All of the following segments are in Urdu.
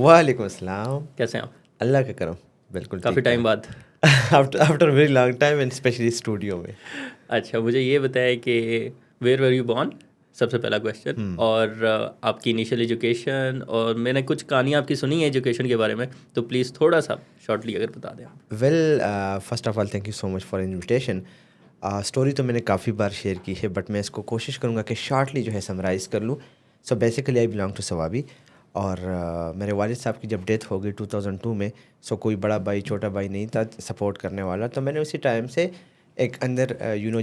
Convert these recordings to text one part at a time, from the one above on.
وعلیکم السلام. کیسے ہیں آپ؟ اللہ کا کرم. بالکل کافی ٹائم بعد. After very long time and specially studio میں. اچھا, مجھے یہ بتائیں کہ ویئر ور یو بورن, سب سے پہلا کویشچن, اور آپ کی انیشیل ایجوکیشن, اور میں نے کچھ کہانیاں آپ کی سنی ہیں ایجوکیشن کے بارے میں, تو پلیز تھوڑا سا شارٹلی اگر بتا دیں. Well first of all thank you so much for invitation. Story تو میں نے کافی بار شیئر کی ہے, بٹ میں اس کو کوشش کروں گا کہ شارٹلی جو ہے سمرائز کر لوں. So basically I belong to Swabi, اور میرے والد صاحب کی جب ڈیتھ ہو گئی 2002 میں, سو کوئی بڑا بھائی چھوٹا بھائی نہیں تھا سپورٹ کرنے والا, تو میں نے اسی ٹائم سے ایک اندر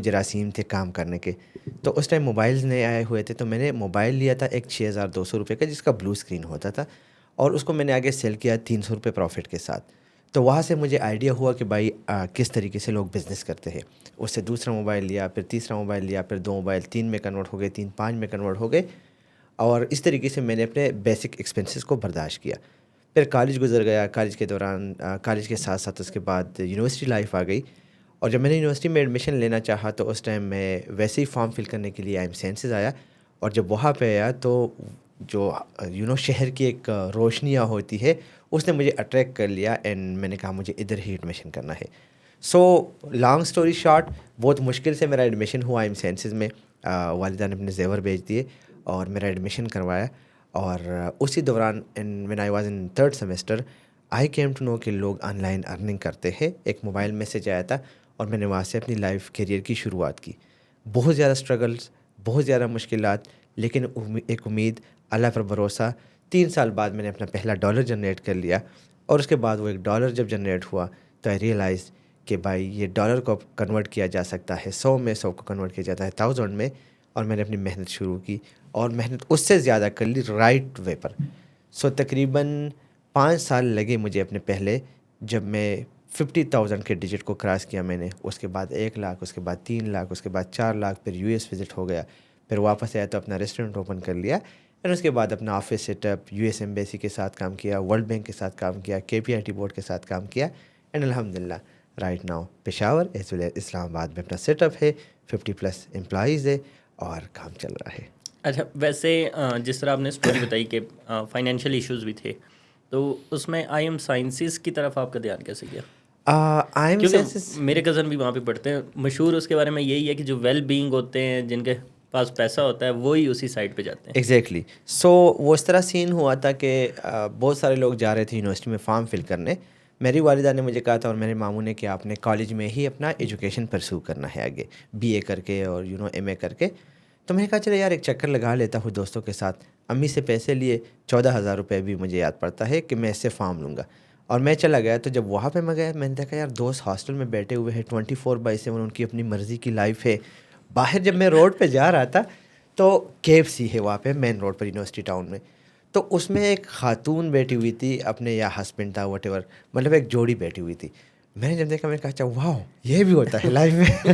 جراثیم تھے کام کرنے کے. تو اس ٹائم موبائلز نئے آئے ہوئے تھے, تو میں نے موبائل لیا تھا ایک 6200 روپے کا, جس کا بلو اسکرین ہوتا تھا, اور اس کو میں نے آگے سیل کیا 300 روپے پروفٹ کے ساتھ. تو وہاں سے مجھے آئیڈیا ہوا کہ بھائی کس طریقے سے لوگ بزنس کرتے ہیں. اس سے دوسرا موبائل لیا, پھر تیسرا موبائل لیا, پھر 2 موبائل 3 میں کنورٹ ہو گئے, 3 5 میں کنورٹ ہو گئے, اور اس طریقے سے میں نے اپنے بیسک ایکسپنسز کو برداشت کیا. پھر کالج گزر گیا, کالج کے دوران کالج کے ساتھ ساتھ اس کے بعد یونیورسٹی لائف آ گئی, اور جب میں نے یونیورسٹی میں ایڈمیشن لینا چاہا تو اس ٹائم میں ویسے ہی فارم فل کرنے کے لیے آئی ایم سائنسز آیا, اور جب وہاں پہ آیا تو جو شہر کی ایک روشنیاں ہوتی ہے اس نے مجھے اٹریکٹ کر لیا, اینڈ میں نے کہا مجھے ادھر ہی ایڈمیشن کرنا ہے. سو لانگ اسٹوری شارٹ, بہت مشکل سے میرا ایڈمیشن ہوا آئی ایم سائنسز میں. والدہ نے اپنے زیور بھیج دیے اور میرا ایڈمیشن کروایا, اور اسی دوران when I was in 3rd semester I came to know کہ لوگ آن لائن ارننگ کرتے ہیں. ایک موبائل میسیج آیا تھا, اور میں نے وہاں سے اپنی لائف کیریئر کی شروعات کی. بہت زیادہ اسٹرگلس, بہت زیادہ مشکلات, لیکن ایک امید, اللہ پر بھروسہ. 3 سال بعد میں نے اپنا پہلا ڈالر جنریٹ کر لیا, اور اس کے بعد وہ ایک ڈالر جب جنریٹ ہوا تو آئی ریئلائز کہ بھائی یہ ڈالر کو کنورٹ کیا جا سکتا ہے 100 میں, 100 کو کنورٹ کیا جاتا ہے 1000 میں, اور میں نے اپنی محنت شروع کی, اور محنت اس سے زیادہ کر لی رائٹ وے پر. سو تقریباً 5 سال لگے مجھے اپنے پہلے, جب میں 50,000 کے ڈیجٹ کو کراس کیا میں نے. اس کے بعد 1 لاکھ, اس کے بعد 3 لاکھ, اس کے بعد 4 لاکھ, پھر US وزٹ ہو گیا, پھر واپس آیا تو اپنا ریسٹورنٹ اوپن کر لیا, اور اس کے بعد اپنا office set up, US embassy کے ساتھ کام کیا, ورلڈ بینک کے ساتھ کام کیا, KPIT بورڈ کے ساتھ کام کیا, اینڈ الحمدللہ right now Peshawar as well as Islamabad میں اپنا سیٹ اپ ہے, 50+ امپلائیز ہے, اور کام چل رہا ہے. اچھا, ویسے جس طرح آپ نے اسٹوری بتائی کہ فائنینشیل ایشوز بھی تھے, تو اس میں آئی ایم سائنسز کی طرف آپ کا دھیان کیسے گیا؟ کیونکہ میرے کزن بھی وہاں پہ پڑھتے ہیں. مشہور اس کے بارے میں یہی ہے کہ جو ویل بینگ ہوتے ہیں, جن کے پاس پیسہ ہوتا ہے, وہی اسی سائڈ پہ جاتے ہیں. ایگزیکٹلی. سو وہ اس طرح سین ہوا تھا کہ بہت سارے لوگ جا رہے تھے یونیورسٹی میں فارم فل کرنے. میری والدہ نے مجھے کہا تھا, اور میرے ماموں نے, کہ آپ نے کالج میں ہی اپنا ایجوکیشن پرسو کرنا ہے آگے, BA کر کے اور MA کر کے. تو میں نے کہا چلے یار ایک چکر لگا لیتا ہوں دوستوں کے ساتھ. امی سے پیسے لیے, 14,000 روپے بھی مجھے یاد پڑتا ہے کہ میں اس سے فارم لوں گا, اور میں چلا گیا. تو جب وہاں پہ میں گیا, میں نے دیکھا یار دوست ہاسٹل میں بیٹھے ہوئے ہیں 24/7, ان کی اپنی مرضی کی لائف ہے. باہر جب میں روڈ پہ جا رہا تھا تو KFC ہے وہاں پہ مین روڈ پر یونیورسٹی ٹاؤن میں, تو اس میں ایک خاتون بیٹھی ہوئی تھی, اپنے یا ہسبینڈ تھا وٹ ایور, مطلب ایک جوڑی بیٹھی ہوئی تھی. میں نے جب دیکھا میں نے کہا اچھا واو یہ بھی ہوتا ہے لائف میں.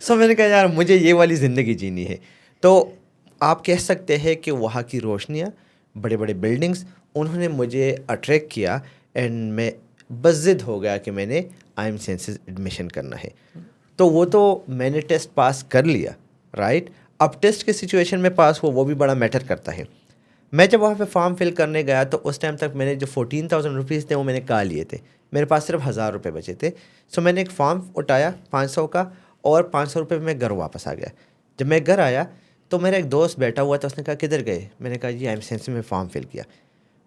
سو میں نے کہا یار مجھے یہ والی زندگی جینی ہے. تو آپ کہہ سکتے ہیں کہ وہاں کی روشنیاں, بڑے بڑے بلڈنگس, انہوں نے مجھے اٹریکٹ کیا, اینڈ میں بضد ہو گیا کہ میں نے آئی ایم سائنسز ایڈمیشن کرنا ہے. تو وہ تو میں نے ٹیسٹ پاس کر لیا, رائٹ. اب ٹیسٹ کے سچویشن میں پاس ہو وہ بھی بڑا میٹر کرتا ہے. میں جب وہاں پہ فارم فل کرنے گیا تو اس ٹائم تک میں نے جو 14,000 روپیز تھے وہ میں نے کہا لیے تھے, میرے پاس صرف 1,000 روپے بچے تھے. سو میں نے ایک فارم اٹھایا 500 کا, اور 500 روپے میں گھر واپس آ گیا. جب میں گھر آیا تو میرا ایک دوست بیٹھا ہوا تھا, اس نے کہا کدھر گئے؟ میں نے کہا جی آئی ایم سائنس میں فارم فل کیا.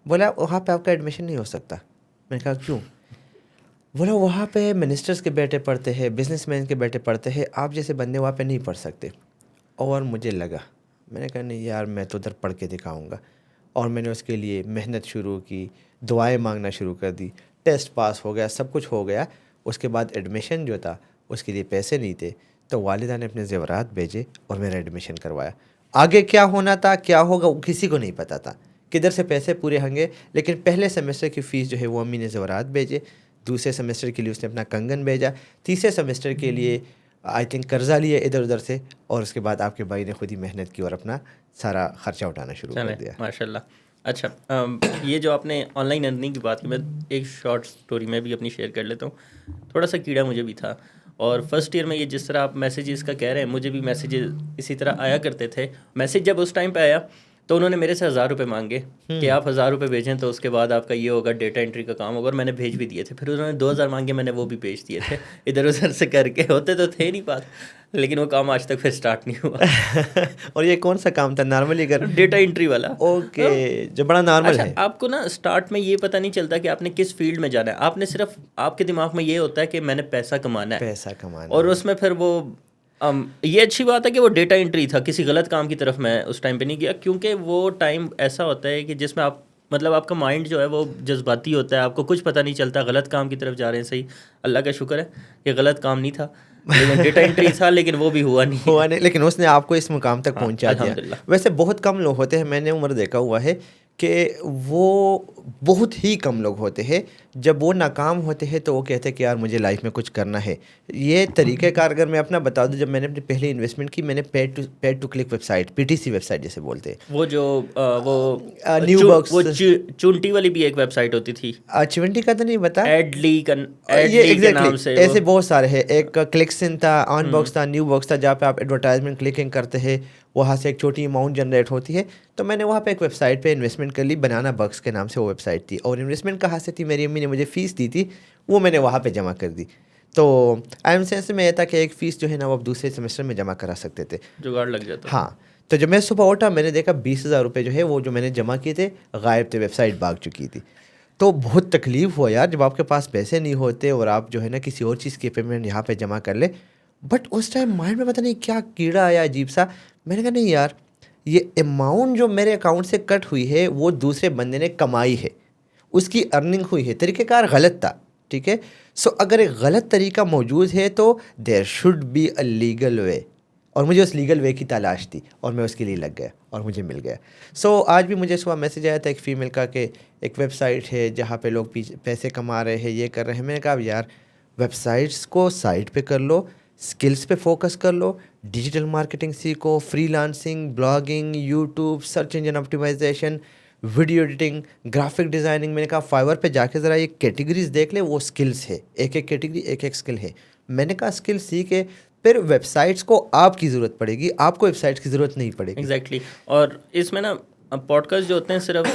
بولا وہاں پہ آپ کا ایڈمیشن نہیں ہو سکتا. میں نے کہا کیوں؟ بولا وہاں پہ منسٹرز کے بیٹے پڑھتے ہیں, بزنس مین کے بیٹے پڑھتے ہیں, آپ جیسے بندے وہاں پہ نہیں پڑھ سکتے. اور مجھے لگا, میں نے کہا نہیں یار میں تو ادھر پڑھ کے دکھاؤں گا, اور میں نے اس کے لیے محنت شروع کی, دعائیں مانگنا شروع کر دی. ٹیسٹ پاس ہو گیا, سب کچھ ہو گیا. اس کے بعد ایڈمیشن جو تھا اس کے لیے پیسے نہیں تھے, تو والدہ نے اپنے زیورات بھیجے اور میرا ایڈمیشن کروایا. آگے کیا ہونا تھا کیا ہوگا وہ کسی کو نہیں پتہ تھا, کدھر سے پیسے پورے ہوں گے. لیکن پہلے سیمسٹر کی فیس جو ہے وہ امی نے زیورات بھیجے, دوسرے سیمسٹر کے لیے اس نے اپنا کنگن بھیجا, تیسرے سیمسٹر کے لیے آئی تھنک قرضہ لیا ادھر ادھر سے, اور اس کے بعد آپ کے بھائی نے خود ہی محنت کی اور اپنا سارا خرچہ اٹھانا شروع کر دیا. ماشاء اللہ. اچھا, یہ جو آپ نے آن لائن ارننگ کی بات کی, میں ایک شارٹ اسٹوری میں بھی اپنی شیئر کر لیتا ہوں. تھوڑا سا کیڑا مجھے بھی تھا, اور فرسٹ ایئر میں یہ جس طرح آپ میسیجز کا کہہ رہے ہیں, مجھے بھی میسیجز اسی طرح آیا کرتے تھے. میسیج جب اس ٹائم پہ آیا تو انہوں نے میرے سے 1000 روپے مانگے کہ آپ 1000 روپے بھیجیں تو اس کے بعد آپ کا یہ ہوگا ڈیٹا انٹری کا کام ہوگا, اور میں نے بھیج بھی دیے تھے. پھر انہوں نے 2000 مانگے, میں نے وہ بھی بھیج دیے تھے ادھر ادھر سے کر کے. ہوتے تو تھے نہیں بات, لیکن وہ کام آج تک پھر اسٹارٹ نہیں ہوا. اور یہ کون سا کام تھا نارملی اگر؟ ڈیٹا انٹری والا. اوکے, جو بڑا نارمل ہے. آپ کو نا اسٹارٹ میں یہ پتہ نہیں چلتا کہ آپ نے کس فیلڈ میں جانا ہے. آپ نے صرف, آپ کے دماغ میں یہ ہوتا ہے کہ میں نے پیسہ کمانا ہے, پیسہ کمانا, اور اس میں پھر وہ یہ اچھی بات ہے کہ وہ ڈیٹا انٹری تھا, کسی غلط کام کی طرف میں اس ٹائم پہ نہیں گیا, کیونکہ وہ ٹائم ایسا ہوتا ہے کہ جس میں آپ مطلب آپ کا مائنڈ جو ہے وہ جذباتی ہوتا ہے, آپ کو کچھ پتہ نہیں چلتا, غلط کام کی طرف جا رہے ہیں. صحیح, اللہ کا شکر ہے کہ غلط کام نہیں تھا, لیکن ڈیٹا انٹری تھا, لیکن وہ بھی ہوا نہیں, لیکن اس نے آپ کو اس مقام تک پہنچا دیا. ویسے بہت کم لوگ ہوتے ہیں, میں نے عمر دیکھا ہوا ہے کہ وہ بہت ہی کم لوگ ہوتے ہیں جب وہ ناکام ہوتے ہیں تو وہ کہتے ہیں کہ یار مجھے لائف میں کچھ کرنا ہے. یہ طریقہ کار اگر میں اپنا بتا دوں, جب میں نے اپنی پہلی انویسٹمنٹ کی, میں نے paid to click web site, PTC web site جیسے بولتے ہیں, وہ جو وہ نیو باکس, وہ چونٹی والی بھی ایک ویب سائٹ ہوتی تھی. چونٹی کا تو نہیں بتا, ایڈلی کے نام سے ایسے بہت سارے ہیں. ایک کلکسن تھا, آن باکس تھا, نیو باکس تھا, جہاں پہ آپ ایڈورٹائزمنٹ کلکنگ کرتے ہیں, وہاں سے ایک چھوٹی اماؤنٹ جنریٹ ہوتی ہے. تو میں نے وہاں پہ ایک ویب سائٹ پہ انویسٹمنٹ کر لی, بنانا بکس کے نام سے وہ ویب سائٹ تھی. اور انویسٹمنٹ کہاں سے تھی, میری امی نے مجھے فیس دی تھی, وہ میں نے وہاں پہ جمع کر دی. تو آئی ایم سینس میں یہ تھا کہ ایک فیس جو ہے نا وہ آپ دوسرے سیمسٹر میں جمع کرا سکتے تھے, جگاڑ لگ جاتا. ہاں, تو جب میں صبح اٹھا میں نے دیکھا 20,000 روپے جو ہے وہ جو میں نے جمع کیے تھے غائب تھے, ویب سائٹ بھاگ چکی تھی. تو بہت تکلیف ہوا یار, جب آپ کے پاس پیسے نہیں ہوتے اور آپ جو ہے نا کسی اور چیز کی پیمنٹ یہاں پہ جمع کر لے. بٹ اس ٹائم مائنڈ میں پتہ نہیں کیا کیڑا آیا عجیب سا, میں نے کہا نہیں یار, یہ اماؤنٹ جو میرے اکاؤنٹ سے کٹ ہوئی ہے وہ دوسرے بندے نے کمائی ہے, اس کی ارننگ ہوئی ہے, طریقہ کار غلط تھا. ٹھیک ہے, سو اگر ایک غلط طریقہ موجود ہے تو there should be a legal way, اور مجھے اس لیگل وے کی تلاش تھی اور میں اس کے لیے لگ گیا اور مجھے مل گیا. سو آج بھی مجھے صبح میسیج آیا تھا ایک فیمیل کا کہ ایک ویب سائٹ ہے جہاں پہ لوگ پیسے کما رہے ہیں, یہ کر رہے ہیں. میں نے کہا یار ویب سائٹس کو سائٹ پہ کر لو, اسکلس پہ فوکس کر لو, ڈیجیٹل مارکیٹنگ سیکھو, freelancing, blogging, YouTube, search engine optimisation, video editing, graphic designing. میں نے کہا فائور پہ جا کے ذرا یہ کیٹیگریز دیکھ لے, وہ اسکلس ہے, ایک ایک کیٹیگری ایک ایک اسکل ہے. میں نے کہا اسکل سیکھے, پھر ویب سائٹس کو آپ کی ضرورت پڑے گی, آپ کو ویب سائٹس کی ضرورت نہیں پڑے گی. ایگزیکٹلی. اور اس میں نا پوڈ کاسٹ جو ہوتے ہیں صرف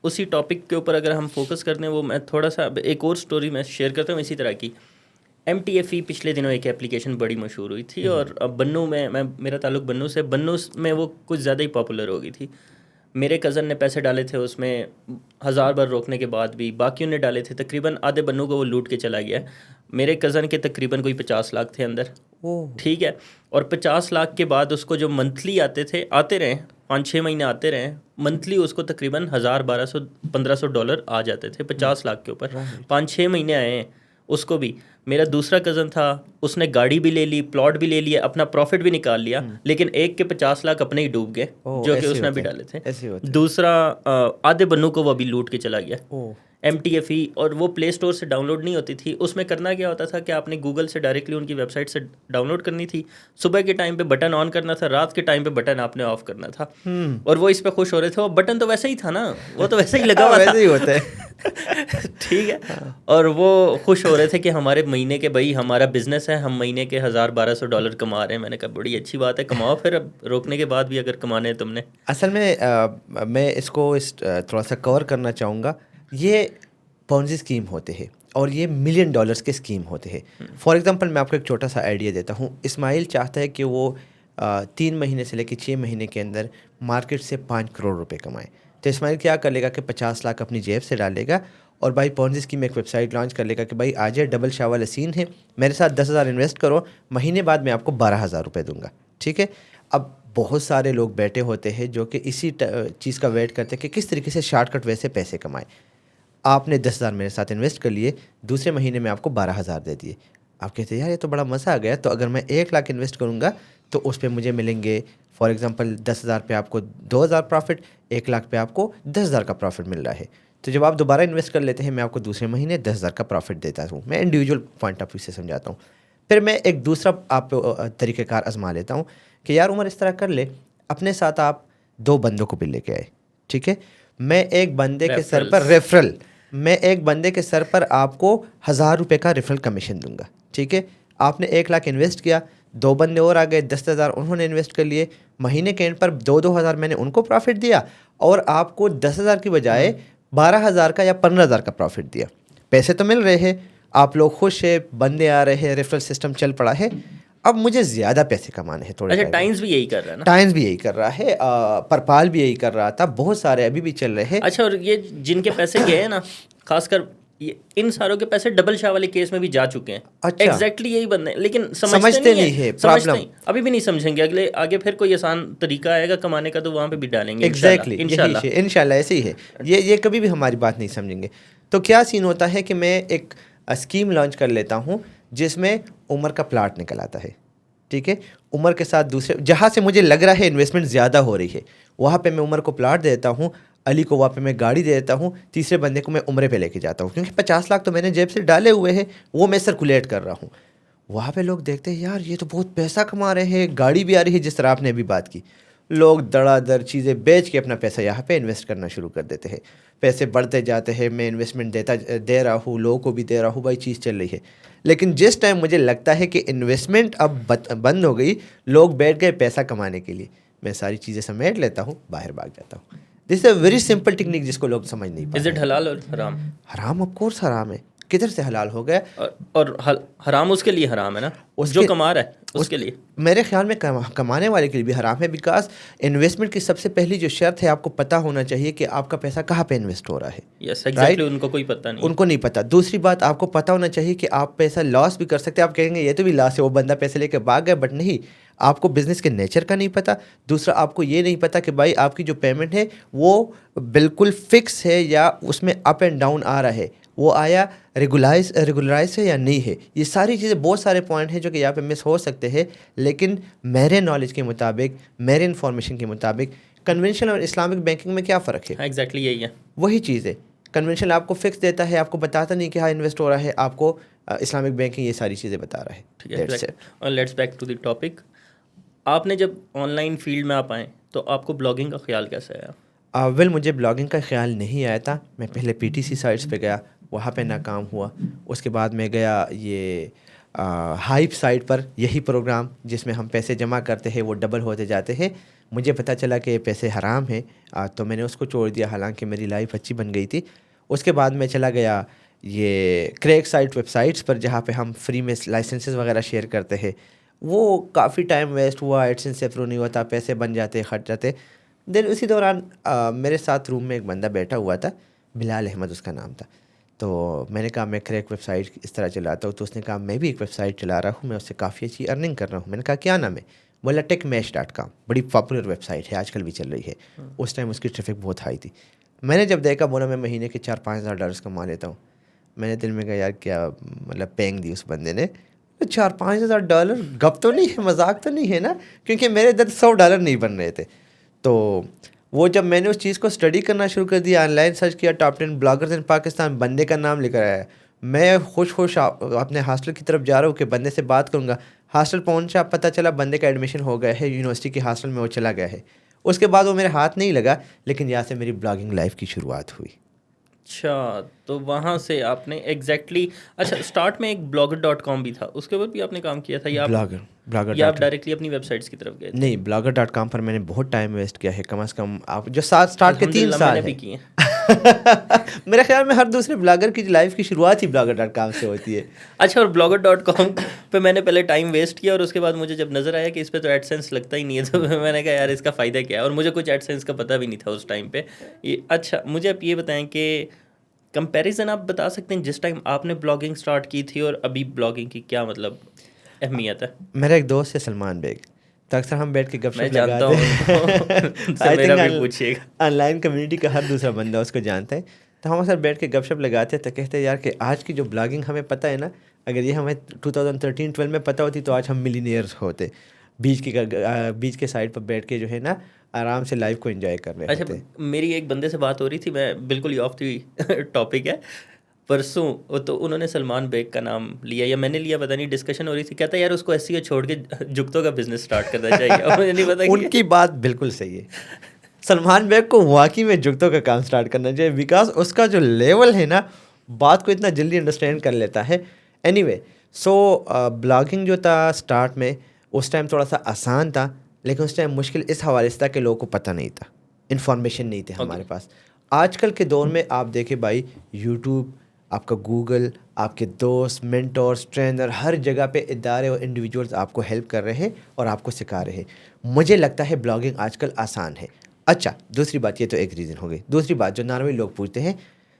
اسی ٹاپک کے اوپر اگر ہم فوکس کرتے ہیں, وہ میں تھوڑا سا ایک اور سٹوری میں شیئر کرتا ہوں اسی طرح کی. MTFE پچھلے دنوں ایک اپلیکیشن بڑی مشہور ہوئی تھی, اور بنو میں میرا تعلق بنو سے, بنو میں وہ کچھ زیادہ ہی پاپولر ہو گئی تھی. میرے کزن نے پیسے ڈالے تھے اس میں, 1000 بار روکنے کے بعد بھی باقیوں نے ڈالے تھے, تقریباً آدھے بنو کو وہ لوٹ کے چلا گیا. میرے کزن کے تقریباً کوئی 50 لاکھ تھے اندر. ٹھیک ہے, اور 50 لاکھ کے بعد اس کو جو منتھلی آتے رہے 5-6 مہینے آتے رہے, منتھلی اس کو تقریباً 1000, 1200, 1500 ڈالر آ جاتے تھے 50 لاکھ کے اوپر. 5-6 مہینے آئے ہیں اس کو بھی. میرا دوسرا کزن تھا, اس نے گاڑی بھی لے لی, پلاٹ بھی لے لیا, اپنا پروفٹ بھی نکال لیا, لیکن ایک کے 50 لاکھ اپنے ہی ڈوب گئے جو کہ اس نے بھی ڈالے تھے. دوسرا آدھے بنو کو وہ بھی لوٹ کے چلا گیا. MTFE, اور وہ پلے اسٹور سے ڈاؤن لوڈ نہیں ہوتی تھی. اس میں کرنا کیا ہوتا تھا کہ آپ نے گوگل سے ڈائریکٹلی ان کی ویب سائٹ سے ڈاؤن لوڈ کرنی تھی, صبح کے ٹائم پہ بٹن آن کرنا تھا, رات کے ٹائم پہ بٹن آپ نے آف کرنا تھا, اور وہ اس پہ خوش ہو رہے تھے. وہ بٹن تو ویسے ہی تھا نا, وہ تو ویسے ہی لگا ہوا تھا, ہوتا ہے. ٹھیک ہے, اور وہ خوش ہو رہے تھے کہ ہمارے مہینے کے, بھائی ہمارا بزنس ہے, ہم مہینے کے 1000-1200 ڈالر کما رہے ہیں. میں نے کہا بڑی اچھی بات ہے, کماؤ پھر, اب روکنے کے بعد بھی اگر کمانے ہیں تم نے. اصل میں اس کو تھوڑا سا کور کرنا چاہوں گا. یہ پونزی اسکیم ہوتے ہیں اور یہ $1 ملین کے اسکیم ہوتے ہیں. فار ایگزامپل میں آپ کو ایک چھوٹا سا آئیڈیا دیتا ہوں. اسماعیل چاہتا ہے کہ وہ 3 مہینے سے لے کے 6 مہینے کے اندر مارکیٹ سے 5 کروڑ روپے کمائیں. تو اسماعیل کیا کر لے گا کہ 50 لاکھ اپنی جیب سے ڈال لے گا, اور بھائی پونزی اسکیم میں ایک ویب سائٹ لانچ کر لے گا کہ بھائی آ جائے, ڈبل شاہ والا سین ہے, میرے ساتھ 10,000 انویسٹ کرو, مہینے بعد میں آپ کو 12,000 روپے دوں گا. ٹھیک ہے. اب بہت سارے لوگ بیٹھے ہوتے ہیں جو کہ اسی چیز کا ویٹ کرتے ہیں کہ کس طریقے سے شارٹ کٹ ویسے پیسے کمائیں. آپ نے 10,000 میرے ساتھ انویسٹ کر لیے, دوسرے مہینے میں آپ کو 12,000 دے دیے. آپ کہتے ہیں یار یہ تو بڑا مزہ آ گیا, تو اگر میں 1 لاکھ انویسٹ کروں گا تو اس پہ مجھے ملیں گے فار ایگزامپل 10,000 پہ آپ کو 2,000 پروفٹ, 1 لاکھ پہ آپ کو 10,000 کا پروفٹ مل رہا ہے. تو جب آپ دوبارہ انویسٹ کر لیتے ہیں, میں آپ کو دوسرے مہینے 10,000 کا پروفٹ دیتا ہوں. میں انڈیویجول پوائنٹ آف ویو سے سمجھاتا ہوں. پھر میں ایک دوسرا آپ طریقہ کار آزما لیتا ہوں کہ یار عمر اس طرح کر لے, اپنے ساتھ آپ 2 بندوں کو بھی لے کے آئے. ٹھیک ہے, میں ایک بندے کے سر پر ایک بندے کے سر پر آپ کو 1,000 روپے کا ریفرل کمیشن دوں گا. ٹھیک ہے, آپ نے 1 لاکھ انویسٹ کیا, 2 بندے اور آ گئے, 10,000 انہوں نے انویسٹ کر لیے, مہینے کے اینڈ پر 2,000 میں نے ان کو پروفٹ دیا, اور آپ کو 10,000 کی بجائے 12,000 کا یا 15,000 کا پروفٹ دیا. پیسے تو مل رہے ہیں, آپ لوگ خوش ہیں, بندے آ رہے ہیں, ریفرل سسٹم چل پڑا ہے. اب مجھے زیادہ پیسے کمانے ہیں تھوڑے. اچھا, ٹائمز بھی یہی کر رہا ہے نا؟ ٹائمز بھی یہی کر رہا ہے, پرپال بھی یہی کر رہا تھا, بہت سارے ابھی بھی چل رہے ہیں. اچھا, اور یہ جن کے پیسے گئے ہیں نا, خاص کر ان ساروں کے پیسے ڈبل شاہ والے کیس میں بھی جا چکے ہیں. اچھا, ایگزیکٹلی یہی بندے, لیکن سمجھتے نہیں ہے پرابلم. ابھی بھی نہیں سمجھیں گے, آگے پھر کوئی آسان طریقہ آئے گا کمانے کا تو وہاں پہ بھی ڈالیں گے. ایگزیکٹلی, انشاءاللہ ایسے ہی ہے. یہ کبھی بھی ہماری بات نہیں سمجھیں گے. تو کیا سین ہوتا ہے کہ میں ایک اسکیم لانچ کر لیتا ہوں جس میں عمر کا پلاٹ نکل آتا ہے. ٹھیک ہے, عمر کے ساتھ دوسرے جہاں سے مجھے لگ رہا ہے انویسٹمنٹ زیادہ ہو رہی ہے, وہاں پہ میں عمر کو پلاٹ دیتا ہوں, علی کو وہاں پہ میں گاڑی دے دیتا ہوں, تیسرے بندے کو میں عمرے پہ لے کے جاتا ہوں, کیونکہ 50 لاکھ تو میں نے جیب سے ڈالے ہوئے ہیں, وہ میں سرکولیٹ کر رہا ہوں. وہاں پہ لوگ دیکھتے ہیں یار یہ تو بہت پیسہ کما رہے ہیں, گاڑی بھی آ رہی ہے, جس طرح آپ نے ابھی بات کی. لوگ دڑا در چیزیں بیچ کے اپنا پیسہ یہاں پہ انویسٹ کرنا شروع کر دیتے ہیں. پیسے بڑھتے جاتے ہیں, میں انویسٹمنٹ دے رہا ہوں, لوگوں کو بھی دے رہا ہوں, بھائی چیز چل رہی ہے. لیکن جس ٹائم مجھے لگتا ہے کہ انویسٹمنٹ اب بند ہو گئی, لوگ بیٹھ گئے پیسہ کمانے کے لیے, میں ساری چیزیں سمیٹ لیتا ہوں, باہر بھاگ جاتا ہوں. دس is a very simple technique جس کو لوگ سمجھ نہیں پاتے. از اٹ حلال اور حرام؟ حرام آف کورس حرام ہے. کدھر سے حلال ہو گیا؟ اور حرام اس کے لیے حرام ہے نا, جو کما رہا ہے اس کے لیے. میرے خیال میں کمانے والے کے لیے بھی حرام ہے, بیکاز انویسٹمنٹ کی سب سے پہلی جو شرط ہے, آپ کو پتہ ہونا چاہیے کہ آپ کا پیسہ کہاں پہ انویسٹ ہو رہا ہے. یس ایگزیکٹلی, ان کو کوئی پتہ نہیں, ان کو نہیں پتہ. دوسری بات, آپ کو پتہ ہونا چاہیے کہ آپ پیسہ لاس بھی کر سکتے ہیں. آپ کہیں گے یہ تو بھی لاس ہے, وہ بندہ پیسے لے کے بھاگ گیا, بٹ نہیں, آپ کو بزنس کے نیچر کا نہیں پتہ. دوسرا, آپ کو یہ نہیں پتہ کہ بھائی آپ کی جو پیمنٹ ہے وہ بالکل فکس ہے یا اس میں اپ اینڈ ڈاؤن آ رہا ہے, وہ آیا ریگولرائز ہے یا نہیں ہے. یہ ساری چیزیں, بہت سارے پوائنٹ ہیں جو کہ یہاں پہ مس ہو سکتے ہیں. لیکن میرے نالج کے مطابق, میرے انفارمیشن کے مطابق, کنونشنل اور اسلامک بینکنگ میں کیا فرق ہے؟ ایگزیکٹلی یہی ہے, وہی چیز ہے. کنونشنل آپ کو فکس دیتا ہے, آپ کو بتاتا نہیں کہ ہاں انویسٹ ہو رہا ہے, آپ کو اسلامک بینکنگ یہ ساری چیزیں بتا رہا ہے. ٹھیک ہے, اور let's back to the topic. آپ نے جب آن لائن فیلڈ میں آپ آئیں تو آپ کو بلاگنگ کا خیال کیسے آیا؟ مجھے بلاگنگ کا خیال نہیں آیا تھا. میں پہلے PTC سائٹس پہ گیا, وہاں پہ ناکام ہوا. اس کے بعد میں گیا یہ ہائپ سائٹ پر, یہی پروگرام جس میں ہم پیسے جمع کرتے ہیں وہ ڈبل ہوتے جاتے ہیں. مجھے پتہ چلا کہ پیسے حرام ہیں, تو میں نے اس کو چھوڑ دیا, حالانکہ میری لائف اچھی بن گئی تھی. اس کے بعد میں چلا گیا یہ کریک سائٹ ویب سائٹس پر, جہاں پہ ہم فری میں لائسنسز وغیرہ شیئر کرتے ہیں. وہ کافی ٹائم ویسٹ ہوا, ایڈسنس سے اپروو نہیں ہوتا, پیسے بن جاتے, خرچ جاتے. دین اسی دوران میرے ساتھ روم میں ایک بندہ بیٹھا ہوا تھا, بلال احمد اس کا نام تھا. تو میں نے کہا میں کریک ویب سائٹ اس طرح چلاتا ہوں. تو اس نے کہا میں بھی ایک ویب سائٹ چلا رہا ہوں, میں اس سے کافی اچھی ارننگ کر رہا ہوں. میں نے کہا کیا نام ہے؟ بولا techmesh.com, بڑی پاپولر ویب سائٹ ہے, آج کل بھی چل رہی ہے. اس ٹائم اس کی ٹریفک بہت ہائی تھی. میں نے جب دیکھا, بولا میں مہینے کے $4,000-5,000 کما لیتا ہوں. میں نے دل میں کہا یار کیا مطلب پینگ دی اس بندے نے. $4,000-5,000 گپ تو نہیں ہے, مذاق تو نہیں ہے نا, کیونکہ میرے ادھر $100 نہیں بن رہے تھے. تو وہ جب میں نے اس چیز کو اسٹڈی کرنا شروع کر دیا, آن لائن سرچ کیا, ٹاپ 10 بلاگرز ان پاکستان, بندے کا نام لکھ رہا ہے. میں خوش اپنے ہاسٹل کی طرف جا رہا ہوں کہ بندے سے بات کروں گا. ہاسٹل پہنچا, پتہ چلا بندے کا ایڈمیشن ہو گیا ہے, یونیورسٹی کے ہاسٹل میں وہ چلا گیا ہے. اس کے بعد وہ میرے ہاتھ نہیں لگا, لیکن یہاں سے میری بلاگنگ لائف کی شروعات ہوئی. اچھا, تو وہاں سے آپ نے ایگزیکٹلی اچھا اسٹارٹ میں ایک blogger.com بھی تھا, اس کے اوپر بھی آپ نے کام کیا تھا, یا آپ ڈائریکٹلی اپنی ویب سائٹس کی طرف گئے؟ نہیں, blogger.com پر میں نے بہت ٹائم ویسٹ کیا ہے, کم از کم آپ جو اسٹارٹ کے 3 سال بھی کیے. میرے خیال میں ہر دوسرے بلاگر کی لائف کی شروعات ہی blogger.com سے ہوتی ہے. اچھا, اور blogger.com پہ میں نے پہلے ٹائم ویسٹ کیا, اور اس کے بعد مجھے جب نظر آیا کہ اس پہ تو ایڈسنس لگتا ہی نہیں ہے, تو میں نے کہا یار اس کا فائدہ کیا ہے, اور مجھے کچھ ایڈسنس کا پتہ بھی نہیں تھا اس ٹائم پہ. اچھا, مجھے آپ یہ بتائیں کہ کمپیریزن آپ بتا سکتے ہیں جس ٹائم آپ نے بلاگنگ اسٹارٹ کی تھی اور ابھی بلاگنگ کی کیا مطلب اہمیت ہے؟ میرا ایک دوست ہے سلمان بیگ, تو اکثر ہم بیٹھ کے گپ شپ لگاتے ہیں. آن لائن کمیونٹی کا ہر دوسرا بندہ اس کو جانتا ہے. تو ہم اکثر بیٹھ کے گپ شپ لگاتے ہیں, تو کہتے ہیں یار کہ آج کی جو بلاگنگ ہمیں پتہ ہے نا, اگر یہ ہمیں 2013-12 میں پتہ ہوتی تو آج ہم ملینئرز ہوتے. بیچ کے سائڈ پر بیٹھ کے جو ہے نا آرام سے لائف کو انجوائے کر رہے ہوتے. اچھا, میری ایک بندے سے بات ہو رہی تھی, میں بالکل آف دی ٹاپک ہے, پرسوں, تو انہوں نے سلمان بیگ کا نام لیا یا میں نے لیا پتہ نہیں, ڈسکشن ہو رہی تھی, کہتا ہے یار اس کو ایسی چھوڑ کے جگتوں کا بزنس اسٹارٹ کرنا چاہیے. مجھے نہیں پتا, ان کی بات بالکل صحیح ہے. سلمان بیگ کو واقعی میں جگتوں کا کام اسٹارٹ کرنا چاہیے, بیکاز اس کا جو لیول ہے نا, بات کو اتنا جلدی انڈرسٹینڈ کر لیتا ہے. اینی وے, سو بلاگنگ جو تھا اسٹارٹ میں اس ٹائم تھوڑا سا آسان تھا، لیکن اس ٹائم مشکل اس حوالے سے تھا کہ لوگوں کو پتہ نہیں تھا، انفارمیشن نہیں تھی ہمارے پاس. آج کل کے دور میں آپ دیکھیں بھائی، یوٹیوب، آپ کا گوگل، آپ کے دوست، مینٹورس، ٹرینر، ہر جگہ پہ ادارے اور انڈیویجولز آپ کو ہیلپ کر رہے ہیں اور آپ کو سکھا رہے ہیں. مجھے لگتا ہے بلاگنگ آج کل آسان ہے. اچھا، دوسری بات، یہ تو ایک ریزن ہو گئی. دوسری بات جو نارملی لوگ پوچھتے ہیں،